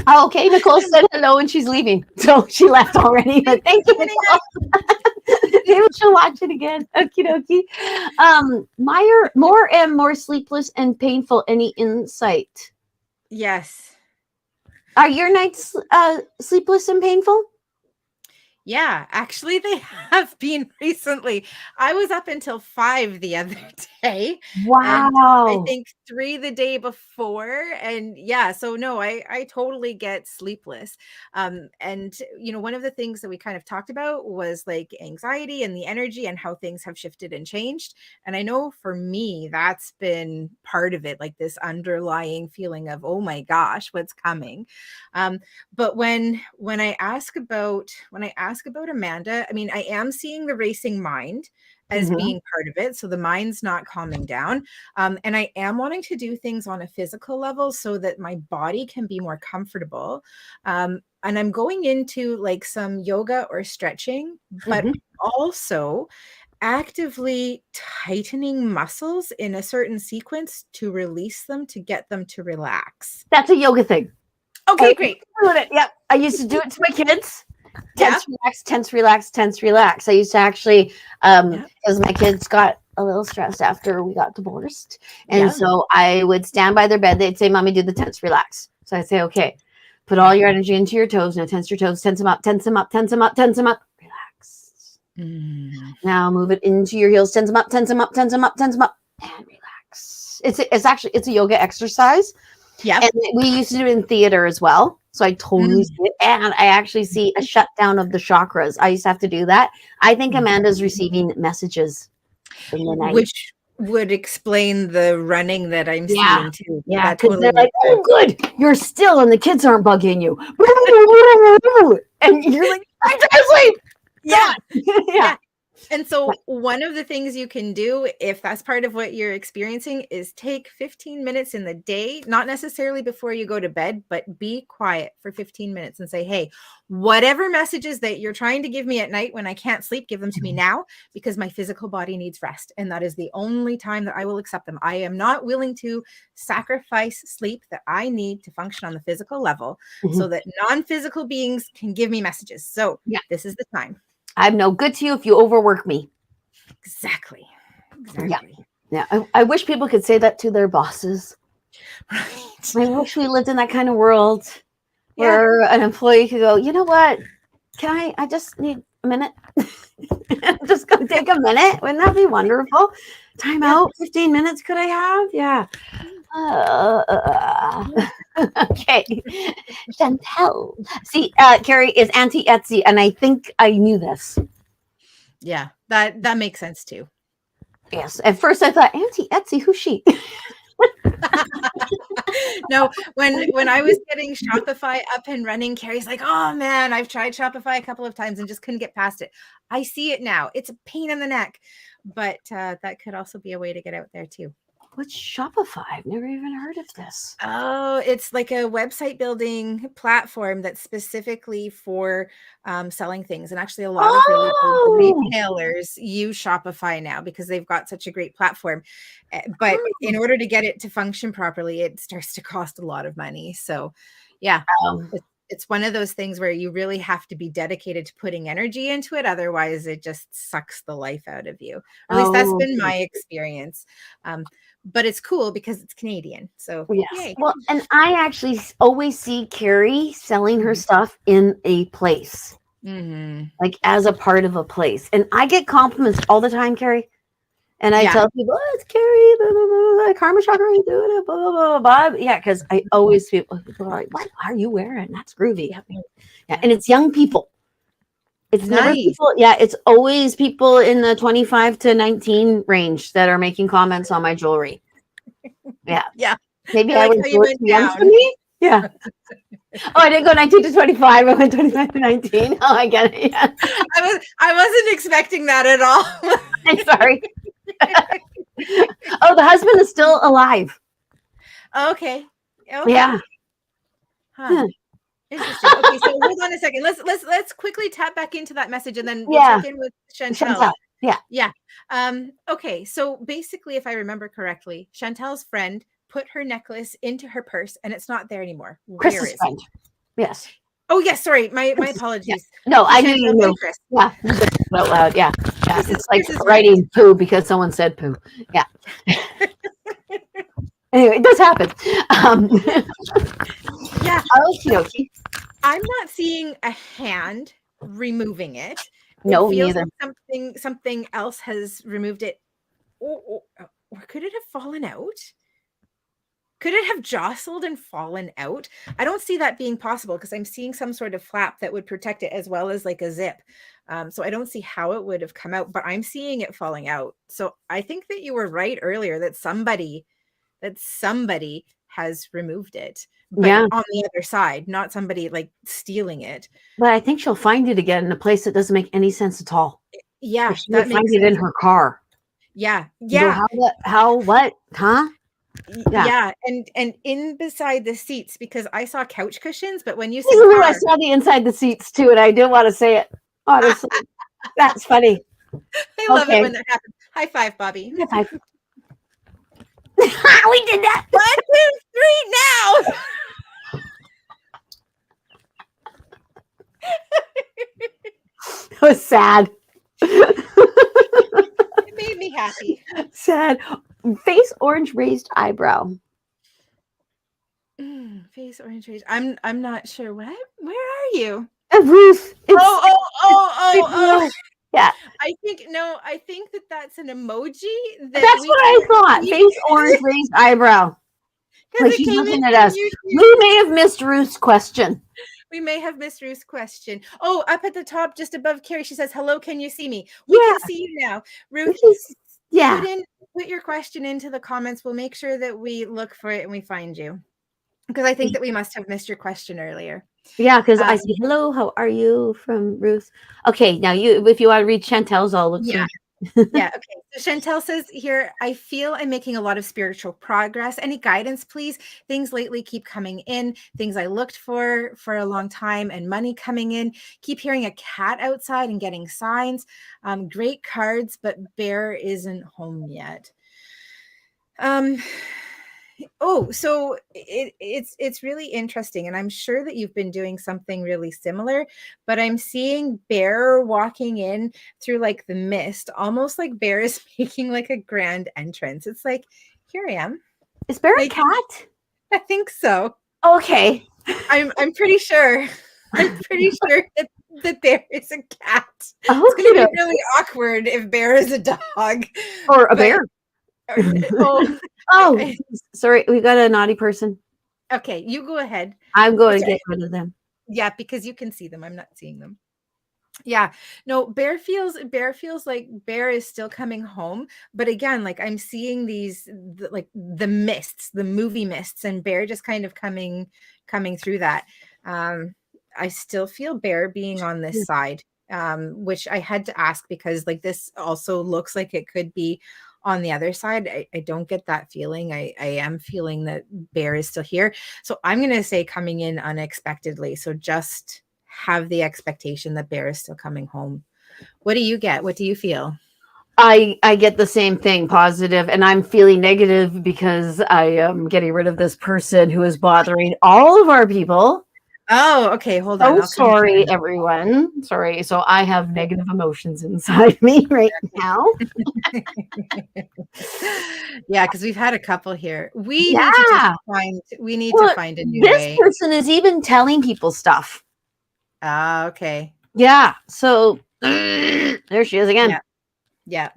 Okay, Nicole said hello and she's leaving. So she left already, but thank you, Nicole. Maybe she'll watch it again. Okie dokie. More sleepless and painful. Any insight? Yes. Are your nights sleepless and painful? Yeah, actually, they have been recently. I was up until 5 the other day. Wow. And I think 3 the day before. And yeah, so no, I totally get sleepless. And, one of the things that we kind of talked about was like anxiety and the energy and how things have shifted and changed. And I know for me, that's been part of it, like this underlying feeling of, oh my gosh, what's coming? But when I ask about Amanda, I mean, I am seeing the racing mind as being part of it. So the mind's not calming down. And I am wanting to do things on a physical level so that my body can be more comfortable. And I'm going into like some yoga or stretching, but also actively tightening muscles in a certain sequence to release them, to get them to relax. That's a yoga thing. Okay, great. Yep. I used to do it to my kids. Tense, relax, tense, relax, tense, relax. I used to actually, because my kids got a little stressed after we got divorced. And so I would stand by their bed. They'd say, Mommy, do the tense, relax. So I'd say, okay, put all your energy into your toes. Now tense your toes, tense them up, tense them up, tense them up, tense them up. Relax. Now move it into your heels, tense them up, tense them up, tense them up, tense them up, and relax. It's a yoga exercise. Yeah. And we used to do it in theater as well. So I totally see it. And I actually see a shutdown of the chakras. I used to have to do that. I think Amanda's receiving messages in the night. Which would explain the running that I'm seeing too. Yeah, because they're like, oh, good. You're still and the kids aren't bugging you. And you're like, I'm trying to sleep. Yeah. And so one of the things you can do, if that's part of what you're experiencing, is take 15 minutes in the day, not necessarily before you go to bed, but be quiet for 15 minutes and say, hey, whatever messages that you're trying to give me at night when I can't sleep, give them to me now, because my physical body needs rest. And that is the only time that I will accept them. I am not willing to sacrifice sleep that I need to function on the physical level so that non-physical beings can give me messages. So this is the time. I'm no good to you if you overwork me. Exactly. Yeah. I wish people could say that to their bosses. Right. I wish we lived in that kind of world where an employee could go, you know what? I just need a minute. Just go take a minute. Wouldn't that be wonderful? Time out. 15 minutes could I have? Yeah. Okay. Chantel. See, Carrie is Auntie Etsy, and I think I knew this. Yeah, that makes sense too. Yes. At first I thought, Auntie Etsy, who's she? No, when I was getting Shopify up and running, Carrie's like, oh man, I've tried Shopify a couple of times and just couldn't get past it. I see it now. It's a pain in the neck, but that could also be a way to get out there too. What's Shopify? I've never even heard of this. Oh, it's like a website building platform that's specifically for selling things. And actually a lot of really big retailers use Shopify now because they've got such a great platform. But in order to get it to function properly, it starts to cost a lot of money. So yeah, it's one of those things where you really have to be dedicated to putting energy into it. Otherwise, it just sucks the life out of you. At least that's been my experience. but it's cool because it's Canadian. So Yes. yay. Well, and I actually always see Carrie selling her stuff in a place, like as a part of a place. And I get compliments all the time, Carrie. And I tell people, oh, it's Carrie, blah, blah, blah, blah, Karma Chakra, doing it, blah, blah, blah, blah. Yeah, because I always people are like, what are you wearing? That's groovy. Yeah, and it's young people. It's never people. Yeah, it's always people in the 25 to 19 range that are making comments on my jewelry. Yeah. Yeah. Maybe I I like was how you went young down. for me. Yeah. Oh, I didn't go 19 to 25. I went 25 to 19. Oh, I get it. Yeah. I wasn't expecting that at all. I'm sorry. Oh, the husband is still alive. Okay. Yeah. Huh. Interesting. Okay, so hold on a second. Let's quickly tap back into that message, and then we'll check in with Chantel. Yeah. Okay, so basically, if I remember correctly, Chantel's friend put her necklace into her purse, and it's not there anymore. Chris's friend. Yes. Oh yes, sorry. My apologies. Yeah. No, I knew you knew. Yeah. Out loud. Yeah. Yeah. It's like writing poo because someone said poo. Yeah. Anyway, it does happen. Yeah. Okie. I'm not seeing a hand removing it. No, it feels neither. Like something else has removed it. Or could it have fallen out? Could it have jostled and fallen out? I don't see that being possible because I'm seeing some sort of flap that would protect it as well as like a zip. So I don't see how it would have come out, but I'm seeing it falling out. So I think that you were right earlier that somebody has removed it. But on the other side, not somebody like stealing it. But I think she'll find it again in a place that doesn't make any sense at all. Yeah, she might find it in her car. Yeah. How? What? Huh? Yeah. And in beside the seats, because I saw couch cushions, but when you said I saw the inside the seats too, and I didn't want to say it. Honestly, that's funny. I love it when that happens. High five, Bobbi. High five. We did that. 1, 2, 3 now. It was sad. It made me happy. Sad. Face orange raised eyebrow. Face orange raised. I'm not sure. Where are you? Ruth. Oh. Yeah. I think that's an emoji. That's what I thought. Face orange raised eyebrow. Like she's looking at us. We may have missed Ruth's question. We may have missed Ruth's question. Oh, up at the top, just above Carrie, she says, "Hello, can you see me?" We can see you now, Ruth. Put your question into the comments. We'll make sure that we look for it and we find you, because I think that we must have missed your question earlier. Yeah, because I see hello, how are you from Ruth? Okay, now if you want to read Chantel's, I'll look. Yeah. Yeah. Okay. So Chantel says here, I feel I'm making a lot of spiritual progress. Any guidance, please? Things lately keep coming in, things I looked for a long time, and money coming in. Keep hearing a cat outside and getting signs. Great cards, but Bear isn't home yet. So it's really interesting, and I'm sure that you've been doing something really similar, but I'm seeing Bear walking in through like the mist, almost like Bear is making like a grand entrance. It's like, here I am. Is Bear a cat? I think so. Okay. I'm pretty sure. I'm pretty sure that Bear is a cat. Oh, it's going to be really awkward if Bear is a dog or a bear. Oh, sorry, we got a naughty person. Okay, you go ahead. I'm going to get rid of them. Yeah, because you can see them. I'm not seeing them. Yeah, no, Bear feels like Bear is still coming home, but again, like I'm seeing like the mists, the movie mists, and Bear just kind of coming through that. I still feel Bear being on this side, which I had to ask because like this also looks like it could be on the other side. I don't get that feeling. I am feeling that Bear is still here. So I'm going to say coming in unexpectedly. So just have the expectation that Bear is still coming home. What do you get? What do you feel? I get the same thing, positive, and I'm feeling negative because I am getting rid of this person who is bothering all of our people. Oh, okay. Hold on. Oh, I'll come sorry, find everyone. Sorry. So I have negative emotions inside me right now. it. Yeah, because we've had a couple here. We need to just Yeah. we need to Well, find a new this way. person is even telling people stuff. Ah, okay. Yeah. So there she is again. Yeah. Yeah.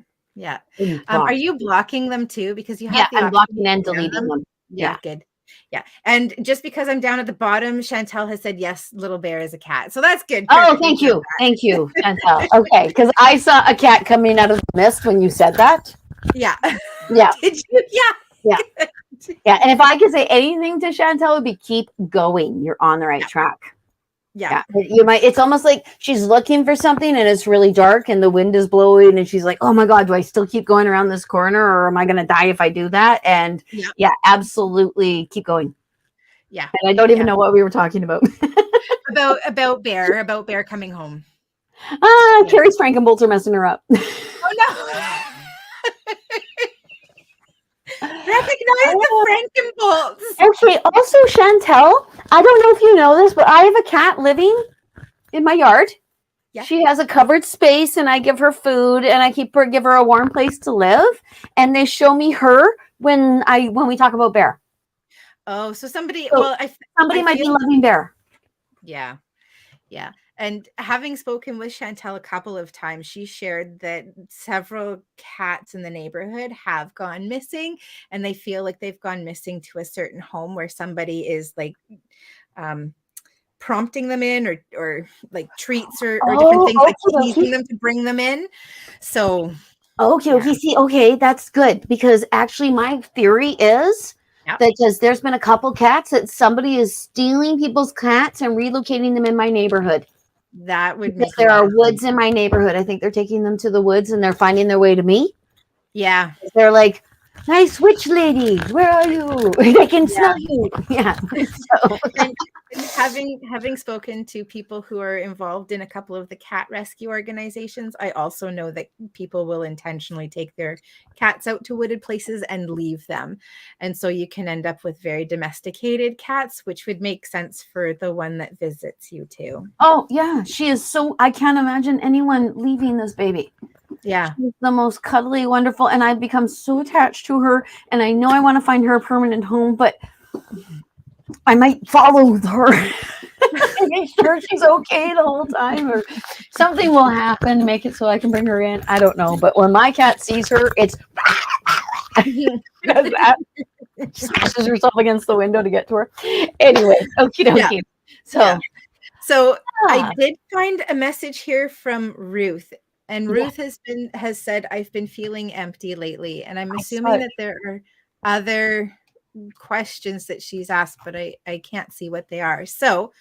Yeah. Are Blocked. you blocking them too? Because you Yeah, have the I'm option blocking and to ban deleting them. them. Yeah, Yeah. good. Yeah. And just because I'm down at the bottom, Chantel has said, yes, little bear is a cat. So that's good. Oh, Perfect. thank you. Thank you, Chantel. Okay, because I saw a cat coming out of the mist when you said that. Yeah. Yeah. Did you? Yeah. Yeah. Yeah. And if I could say anything to Chantel, it would be keep going. You're on the right track. Yeah. Yeah. You might, it's almost like she's looking for something and it's really dark and the wind is blowing and she's like, oh my God, do I still keep going around this corner or am I going to die if I do that? And Yeah. yeah, absolutely keep going. Yeah. And I don't even know what we were talking about. About bear coming home. Yeah. Carrie's Frankenbolts are messing her up. Oh no. Recognize the Frankenbolts. Okay, also Chantel, I don't know if you know this, but I have a cat living in my yard. Yeah. She has a covered space and I give her food and I give her a warm place to live. And they show me her when we talk about Bear. Oh, so somebody might be loving Bear. Yeah. Yeah. And having spoken with Chantel a couple of times, she shared that several cats in the neighborhood have gone missing and they feel like they've gone missing to a certain home where somebody is like prompting them in or like treats or different things, like teasing them to bring them in. So okay, that's good because actually my theory is that because there's been a couple cats that somebody is stealing people's cats and relocating them in my neighborhood. That would make there are woods in my neighborhood. I think they're taking them to the woods and they're finding their way to me. Yeah. They're like, nice witch lady, where are you? I can smell you. Yeah. So. And having spoken to people who are involved in a couple of the cat rescue organizations, I also know that people will intentionally take their cats out to wooded places and leave them. And so you can end up with very domesticated cats, which would make sense for the one that visits you too. Oh, yeah. She is so, I can't imagine anyone leaving this baby. Yeah. She's the most cuddly, wonderful. And I've become so attached to her. And I know I want to find her a permanent home, but I might follow her and make sure she's okay the whole time, or something will happen to make it so I can bring her in. I don't know. But when my cat sees her, it's she does that. She smashes herself against the window to get to her. Anyway, okie dokie. So I did find a message here from Ruth. And Ruth has said, I've been feeling empty lately. And I'm assuming that there are other questions that she's asked, but I can't see what they are. So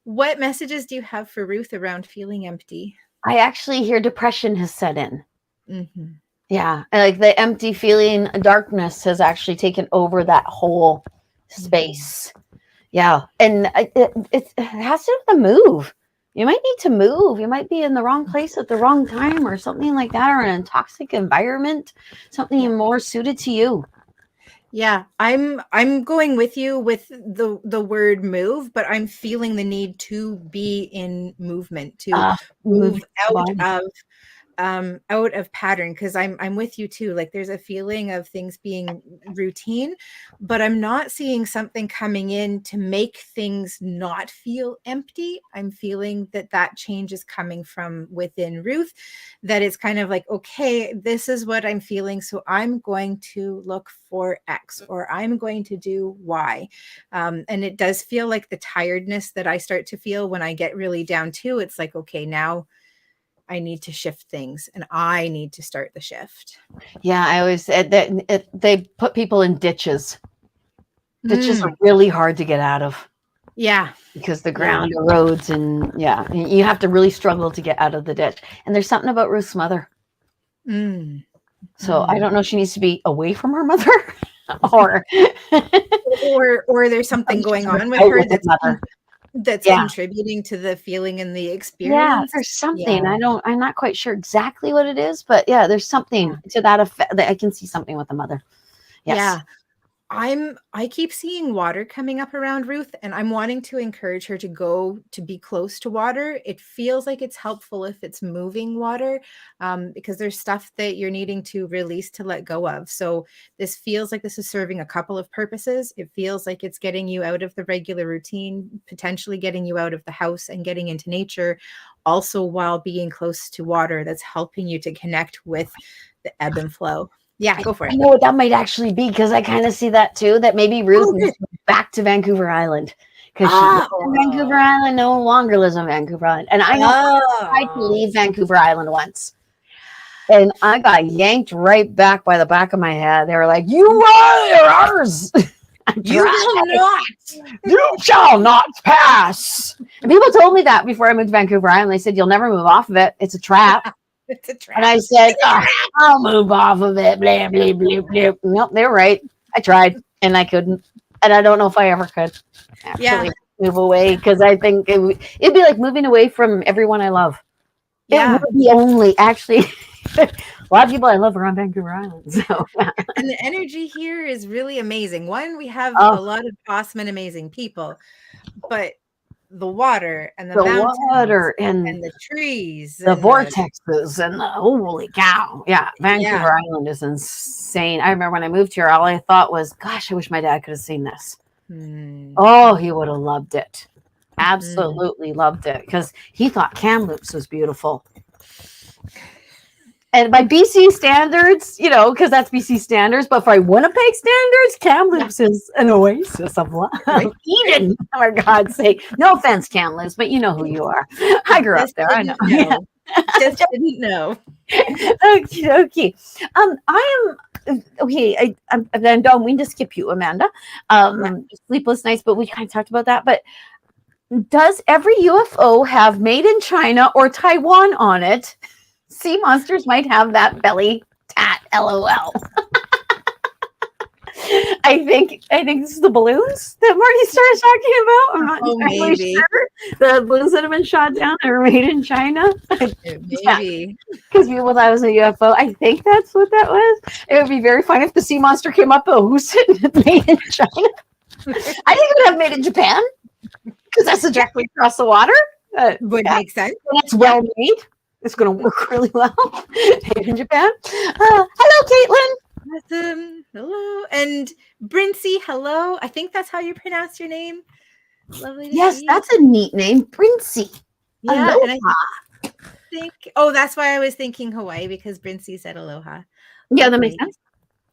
what messages do you have for Ruth around feeling empty? I actually hear depression has set in. Mm-hmm. Yeah. Like the empty feeling, darkness has actually taken over that whole space. Yeah. And it has to do with the move. You might need to move. You might be in the wrong place at the wrong time or something like that, or in a toxic environment, something more suited to you. Yeah, I'm going with you with the word move, but I'm feeling the need to be in movement, to move out of pattern, because I'm with you too. Like there's a feeling of things being routine, but I'm not seeing something coming in to make things not feel empty. I'm feeling that change is coming from within Ruth, that it's kind of like, okay, this is what I'm feeling, so I'm going to look for X or I'm going to do Y. And it does feel like the tiredness that I start to feel when I get really down too. It's like, okay, now I need to shift things and I need to start the shift. Yeah, I always said that they put people in ditches. Ditches are really hard to get out of. Yeah. Because the ground erodes and you have to really struggle to get out of the ditch. And there's something about Ruth's mother. So I don't know if she needs to be away from her mother or there's something going on with her that's contributing to the feeling and the experience. Yeah, there's something. I'm not quite sure exactly what it is, but there's something to that effect that I can see something with the mother. Yes. Yeah. I keep seeing water coming up around Ruth, and I'm wanting to encourage her to go to be close to water. It feels like it's helpful if it's moving water, because there's stuff that you're needing to release, to let go of. So this feels like this is serving a couple of purposes. It feels like it's getting you out of the regular routine, potentially getting you out of the house and getting into nature, also while being close to water. That's helping you to connect with the ebb and flow. Yeah, go for it. I know what that might actually be, because I kind of see that too, that maybe Ruth is back to Vancouver Island, because she lives in Vancouver Island, no longer lives on Vancouver Island. And I know I tried to leave Vancouver Island once, and I got yanked right back by the back of my head. They were like, "You are ours. You will not. You shall not pass." And people told me that before I moved to Vancouver Island. They said, "You'll never move off of it. It's a trap." It's a trap. And I said, "I'll move off of it." Blah, blah, blah, blah. Nope, they were right. I tried and I couldn't. And I don't know if I ever could actually move away, because I think it'd be like moving away from everyone I love. Yeah. It would be only actually a lot of people I love are on Vancouver Island. So And the energy here is really amazing. One, we have a lot of awesome and amazing people, but the water and the mountains water and the trees, the and vortexes and the holy cow. Yeah, Vancouver Island is insane. I remember when I moved here, all I thought was, gosh, I wish my dad could have seen this. Oh, he would have loved it. Absolutely loved it, because he thought Kamloops was beautiful. And by BC standards, you know, because that's BC standards, but by Winnipeg standards, Kamloops is an oasis of love. Right? Eden, for God's sake. No offense, Kamloops, but you know who you are. I grew up there. I know. Just didn't know. Okay. I am okay. I don't mean to skip you, Amanda. Sleepless nights, but we kind of talked about that. But does every UFO have made in China or Taiwan on it? Sea monsters might have that belly tat, LOL. I think this is the balloons that Marty started talking about. I'm not entirely sure. The balloons that have been shot down are made in China. Maybe. Because when I was a UFO, I think that's what that was. It would be very fun if the sea monster came up, who's made in China. I think it would have made in Japan, because that's directly across the water. Would make sense. That's well made. It's going to work really well in Japan. Hello, Caitlin. Awesome. Hello. And Brincy, hello. I think that's how you pronounce your name. Lovely to see you. That's a neat name. Brincy. Yeah. Aloha. And I think, that's why I was thinking Hawaii, because Brincy said aloha. Yeah, that makes sense.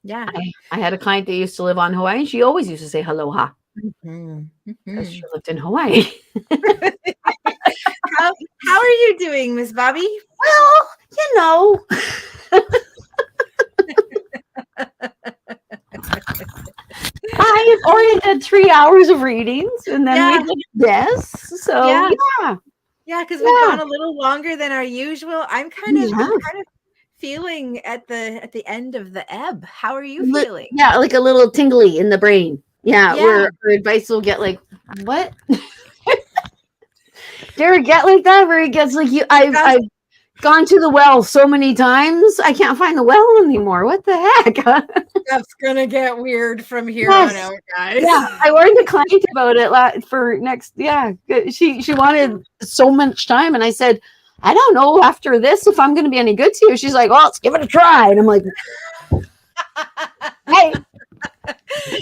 Yeah. I had a client that used to live on Hawaii, and she always used to say aloha. Because she lived in Hawaii. How are you doing, Miss Bobbi? Well, you know. I've already did 3 hours of readings, and then we did this. So yeah, because we've gone a little longer than our usual. I'm kind of feeling at the end of the ebb. How are you feeling? Yeah, like a little tingly in the brain. Yeah. Where advice will get like, what? Do you ever get like that, where it gets like, I've gone to the well so many times, I can't find the well anymore. What the heck? That's gonna get weird from here on out, guys. Yeah, I warned a client about it for next. Yeah, she wanted so much time, and I said, I don't know after this if I'm going to be any good to you. She's like, well, let's give it a try, and I'm like, hey.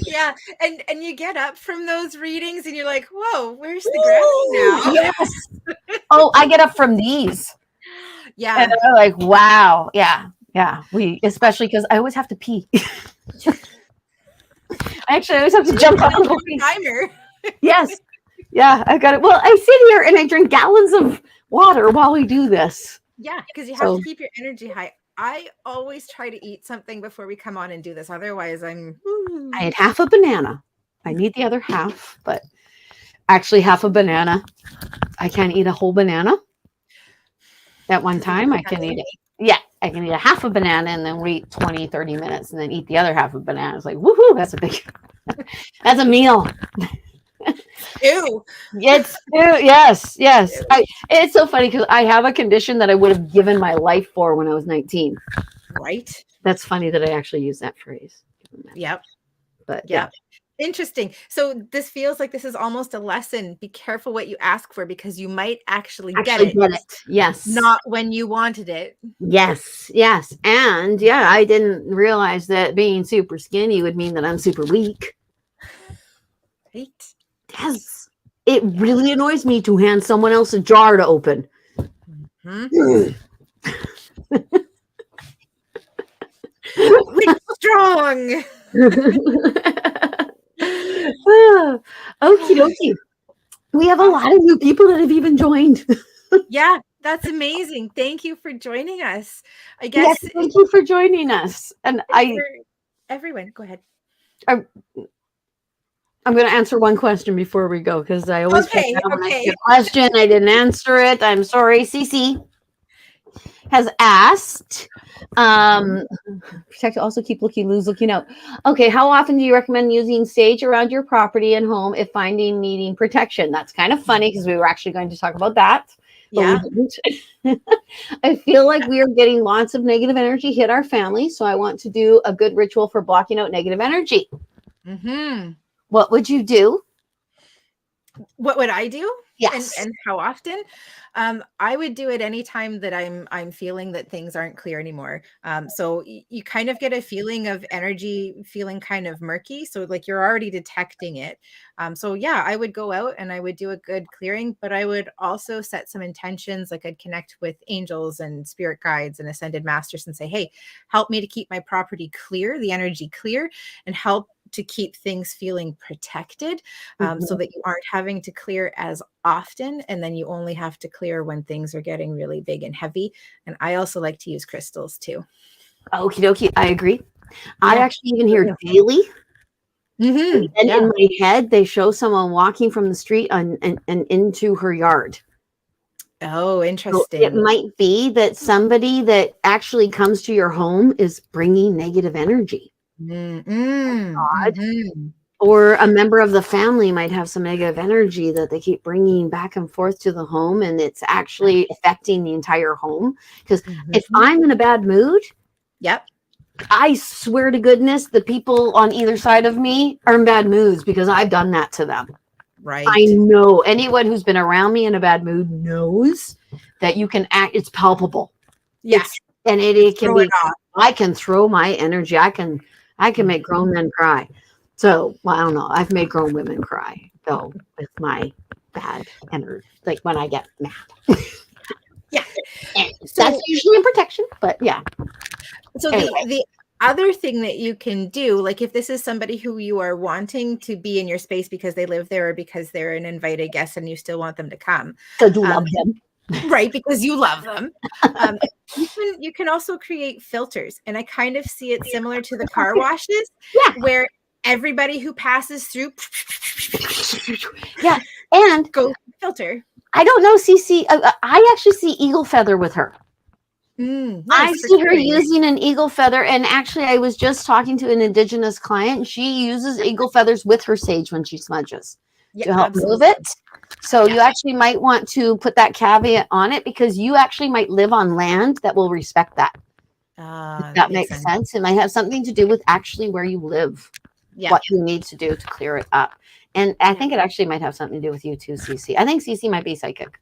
Yeah, and you get up from those readings and you're like, whoa, where's the gravity now? Yes. Oh, I get up from these. Yeah. And they're like, wow. Yeah. We, especially because I always have to pee. I always have to jump up and go pee. Timer. Yes. Yeah, I got it. Well, I sit here and I drink gallons of water while we do this. Yeah, because you have to keep your energy high. I always try to eat something before we come on and do this. Otherwise, I had half a banana. I need the other half, but actually half a banana. I can't eat a whole banana at one time. I can eat it. Yeah, I can eat a half a banana and then wait 20, 30 minutes and then eat the other half of a banana. It's like, woohoo, that's a meal. Ew. Yes. It's so funny because I have a condition that I would have given my life for when I was 19. Right. That's funny that I actually use that phrase. Yep. But Yeah. Interesting. So this feels like this is almost a lesson. Be careful what you ask for because you might actually get actually it, get it. Yes. not when you wanted it. Yes. Yes. And yeah, I didn't realize that being super skinny would mean that I'm super weak. Right? Yes. It really annoys me to hand someone else a jar to open. Mhm. We're strong. Okie dokie. We have a lot of new people that have even joined. Yeah, that's amazing. Thank you for joining us. I Yes, guess thank you for joining us. And for everyone, go ahead. I'm going to answer one question before we go because I always find out when I see a question, I didn't answer it. I'm sorry. Cece has asked, protect, also keep looking out. Okay, how often do you recommend using sage around your property and home if finding needing protection? That's kind of funny because we were actually going to talk about that. Yeah. But we didn't. I feel like we are getting lots of negative energy hit our family, so I want to do a good ritual for blocking out negative energy. Mm-hmm. What would you do? What would I do? Yes. And how often? I would do it anytime that I'm feeling that things aren't clear anymore. So you kind of get a feeling of energy feeling kind of murky. So like you're already detecting it. So yeah, I would go out and I would do a good clearing, but I would also set some intentions. Like I'd connect with angels and spirit guides and ascended masters and say, hey, help me to keep my property clear, the energy clear, and help to keep things feeling protected, so that you aren't having to clear as often, and then you only have to clear when things are getting really big and heavy. And I also like to use crystals too. Okie dokie, I agree. I actually even hear daily. Mm-hmm. And in my head, they show someone walking from the street and into her yard. Oh, So interesting. it might be that somebody that actually comes to your home is bringing negative energy. Mm-hmm. Or a member of the family might have some negative energy that they keep bringing back and forth to the home, and it's actually affecting the entire home. Because if I'm in a bad mood, I swear to goodness, the people on either side of me are in bad moods because I've done that to them. Right. I know anyone who's been around me in a bad mood knows that you can act, it's palpable. Yes. And it can be, I can throw my energy. I can make grown men cry. So, well, I don't know. I've made grown women cry though with my bad energy, like when I get mad. Yeah. So, that's usually in protection, but yeah. So anyway. the other thing that you can do, like if this is somebody who you are wanting to be in your space because they live there or because they're an invited guest and you still want them to come. Because you love them. Right, because you love them. You can also create filters. And I kind of see it similar to the car washes, where everybody who passes through and go filter. I don't know, CC. I actually see eagle feather with her. Nice, I see her using an eagle feather, and actually I was just talking to an indigenous client. She uses eagle feathers with her sage when she smudges to help move it. So you actually might want to put that caveat on it because you actually might live on land that will respect that. That makes sense. It might have something to do with actually where you live, what you need to do to clear it up. And I think it actually might have something to do with you too, Cece. I think Cece might be psychic.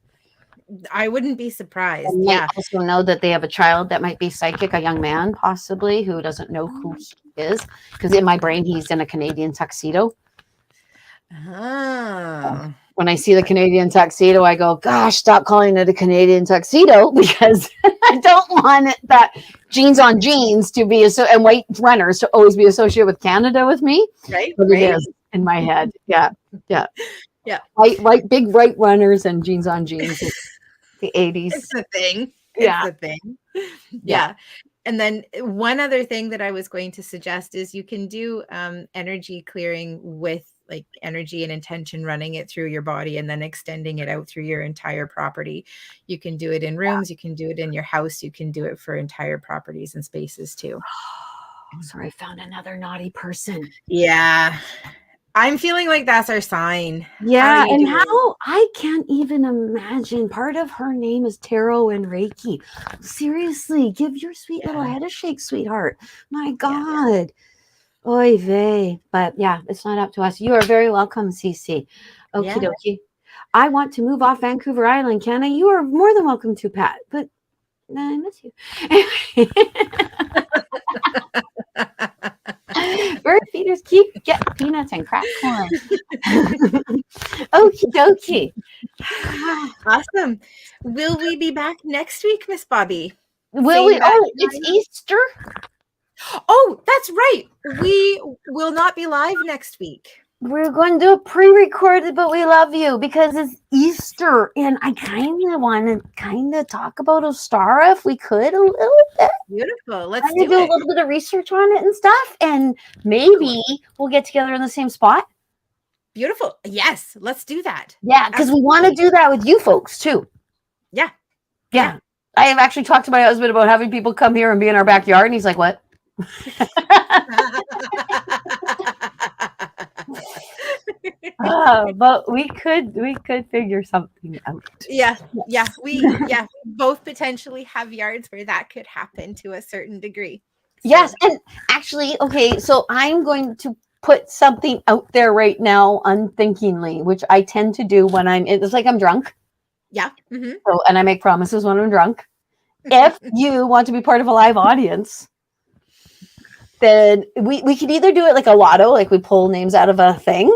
I wouldn't be surprised. And might also know that they have a child that might be psychic, a young man possibly who doesn't know who he is. Because in my brain, he's in a Canadian tuxedo. When I see the Canadian tuxedo, I go, gosh, stop calling it a Canadian tuxedo because I don't want it, that jeans on jeans to be and white runners to always be associated with Canada with me. Right. But it is in my head. Yeah. White big white runners and jeans on jeans. The 80s. It's the thing. It's the thing. Yeah. And then one other thing that I was going to suggest is you can do energy clearing with like energy and intention, running it through your body and then extending it out through your entire property. You can do it in rooms. You can do it in your house. You can do it for entire properties and spaces too. Sorry, I found another naughty person. Yeah. I'm feeling like that's our sign. Yeah, and how I can't even imagine. Part of her name is tarot and Reiki. Seriously, give your sweet little head a shake, sweetheart. My God. Oy vey. But yeah, it's not up to us. You are very welcome, CC. Okie Yeah. dokie. I want to move off Vancouver Island, Kenna. You are more than welcome to, Pat. But I miss you. Bird feeders get peanuts and crack corn. Okie dokie. Awesome. Will we be back next week, Miss Bobbi? Will we? Same bat Oh, it's time? Easter. Oh, that's right. We will not be live next week. We're going to do a pre-recorded, but we love you because it's Easter, and I kind of want to talk about Ostara if we could a little bit. Beautiful. Let's Do do a it. little bit of research on it and stuff, and maybe we'll get together in the same spot. Beautiful. Yes, let's do that. Yeah, because we want to do that with you folks too. Yeah. Yeah. I have actually talked to my husband about having people come here and be in our backyard, and he's like, "What?" But we could figure something out. Yeah. We both potentially have yards where that could happen to a certain degree. So. Yes, and actually, okay, so I'm going to put something out there right now unthinkingly, which I tend to do when it's like I'm drunk. Yeah. Mm-hmm. So, and I make promises when I'm drunk. If you want to be part of a live audience, then we could either do it like a lotto, like we pull names out of a thing,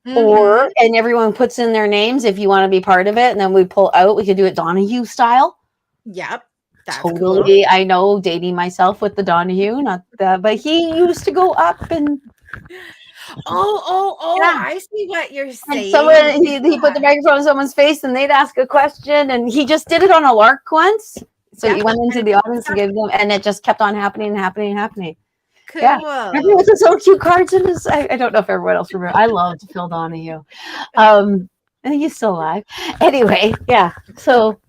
and everyone puts in their names if you want to be part of it, and then we pull out. We could do it Donahue style. Yep. That's totally. Cool. I know, dating myself with the Donahue, but he used to go up and. Yeah. I see what you're saying. And someone he put the microphone in someone's face, and they'd ask a question, and he just did it on a lark once. So he went into the audience and gave them, and it just kept on happening. Cool. Yeah, everyone with his own cute cards in his. I don't know if everyone else remembers. I loved Phil Donahue. I think he's still alive. Anyway, yeah. So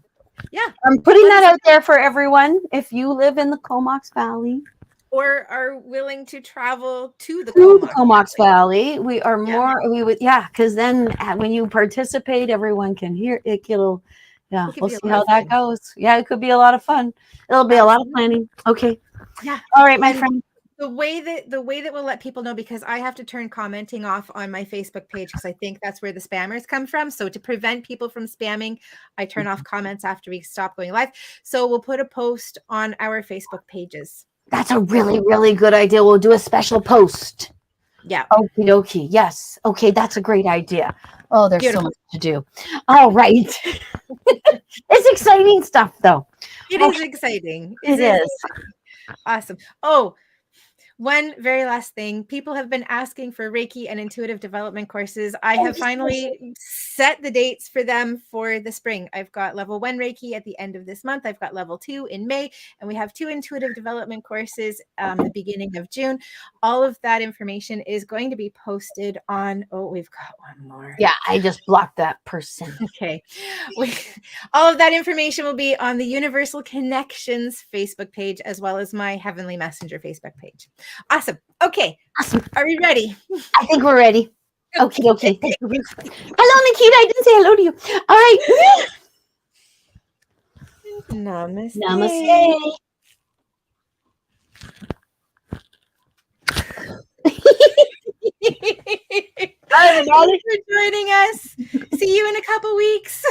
yeah, I'm putting that out there for everyone. If you live in the Comox Valley, or are willing to travel to the Comox Valley, we are more. We would, because then when you participate, everyone can hear it. We'll see how that goes. Yeah, it could be a lot of fun. It'll be a lot of planning. Okay. Yeah. All right, my friend. The way that we'll let people know, because I have to turn commenting off on my Facebook page because I think that's where the spammers come from. So to prevent people from spamming, I turn off comments after we stop going live. So we'll put a post on our Facebook pages. That's a really, really good idea. We'll do a special post. Yeah. Okie dokie. Yes. Okay, that's a great idea. Oh, there's so much to do. All right. It's exciting stuff, though. It is exciting. It is. Awesome. Oh, one very last thing. People have been asking for Reiki and intuitive development courses. I have finally set the dates for them for the spring. I've got level 1 Reiki at the end of this month. I've got level 2 in May, and we have 2 intuitive development courses the beginning of June. All of that information is going to be posted on, we've got one more. Yeah, I just blocked that person. Okay. All of that information will be on the Universal Connections Facebook page, as well as my Heavenly Messenger Facebook page. Awesome. Okay. Awesome. Are we ready? I think we're ready. Okay. Hello, Nikita. I didn't say hello to you. All right. Namaste. Namaste. Thanks for joining us. See you in a couple weeks.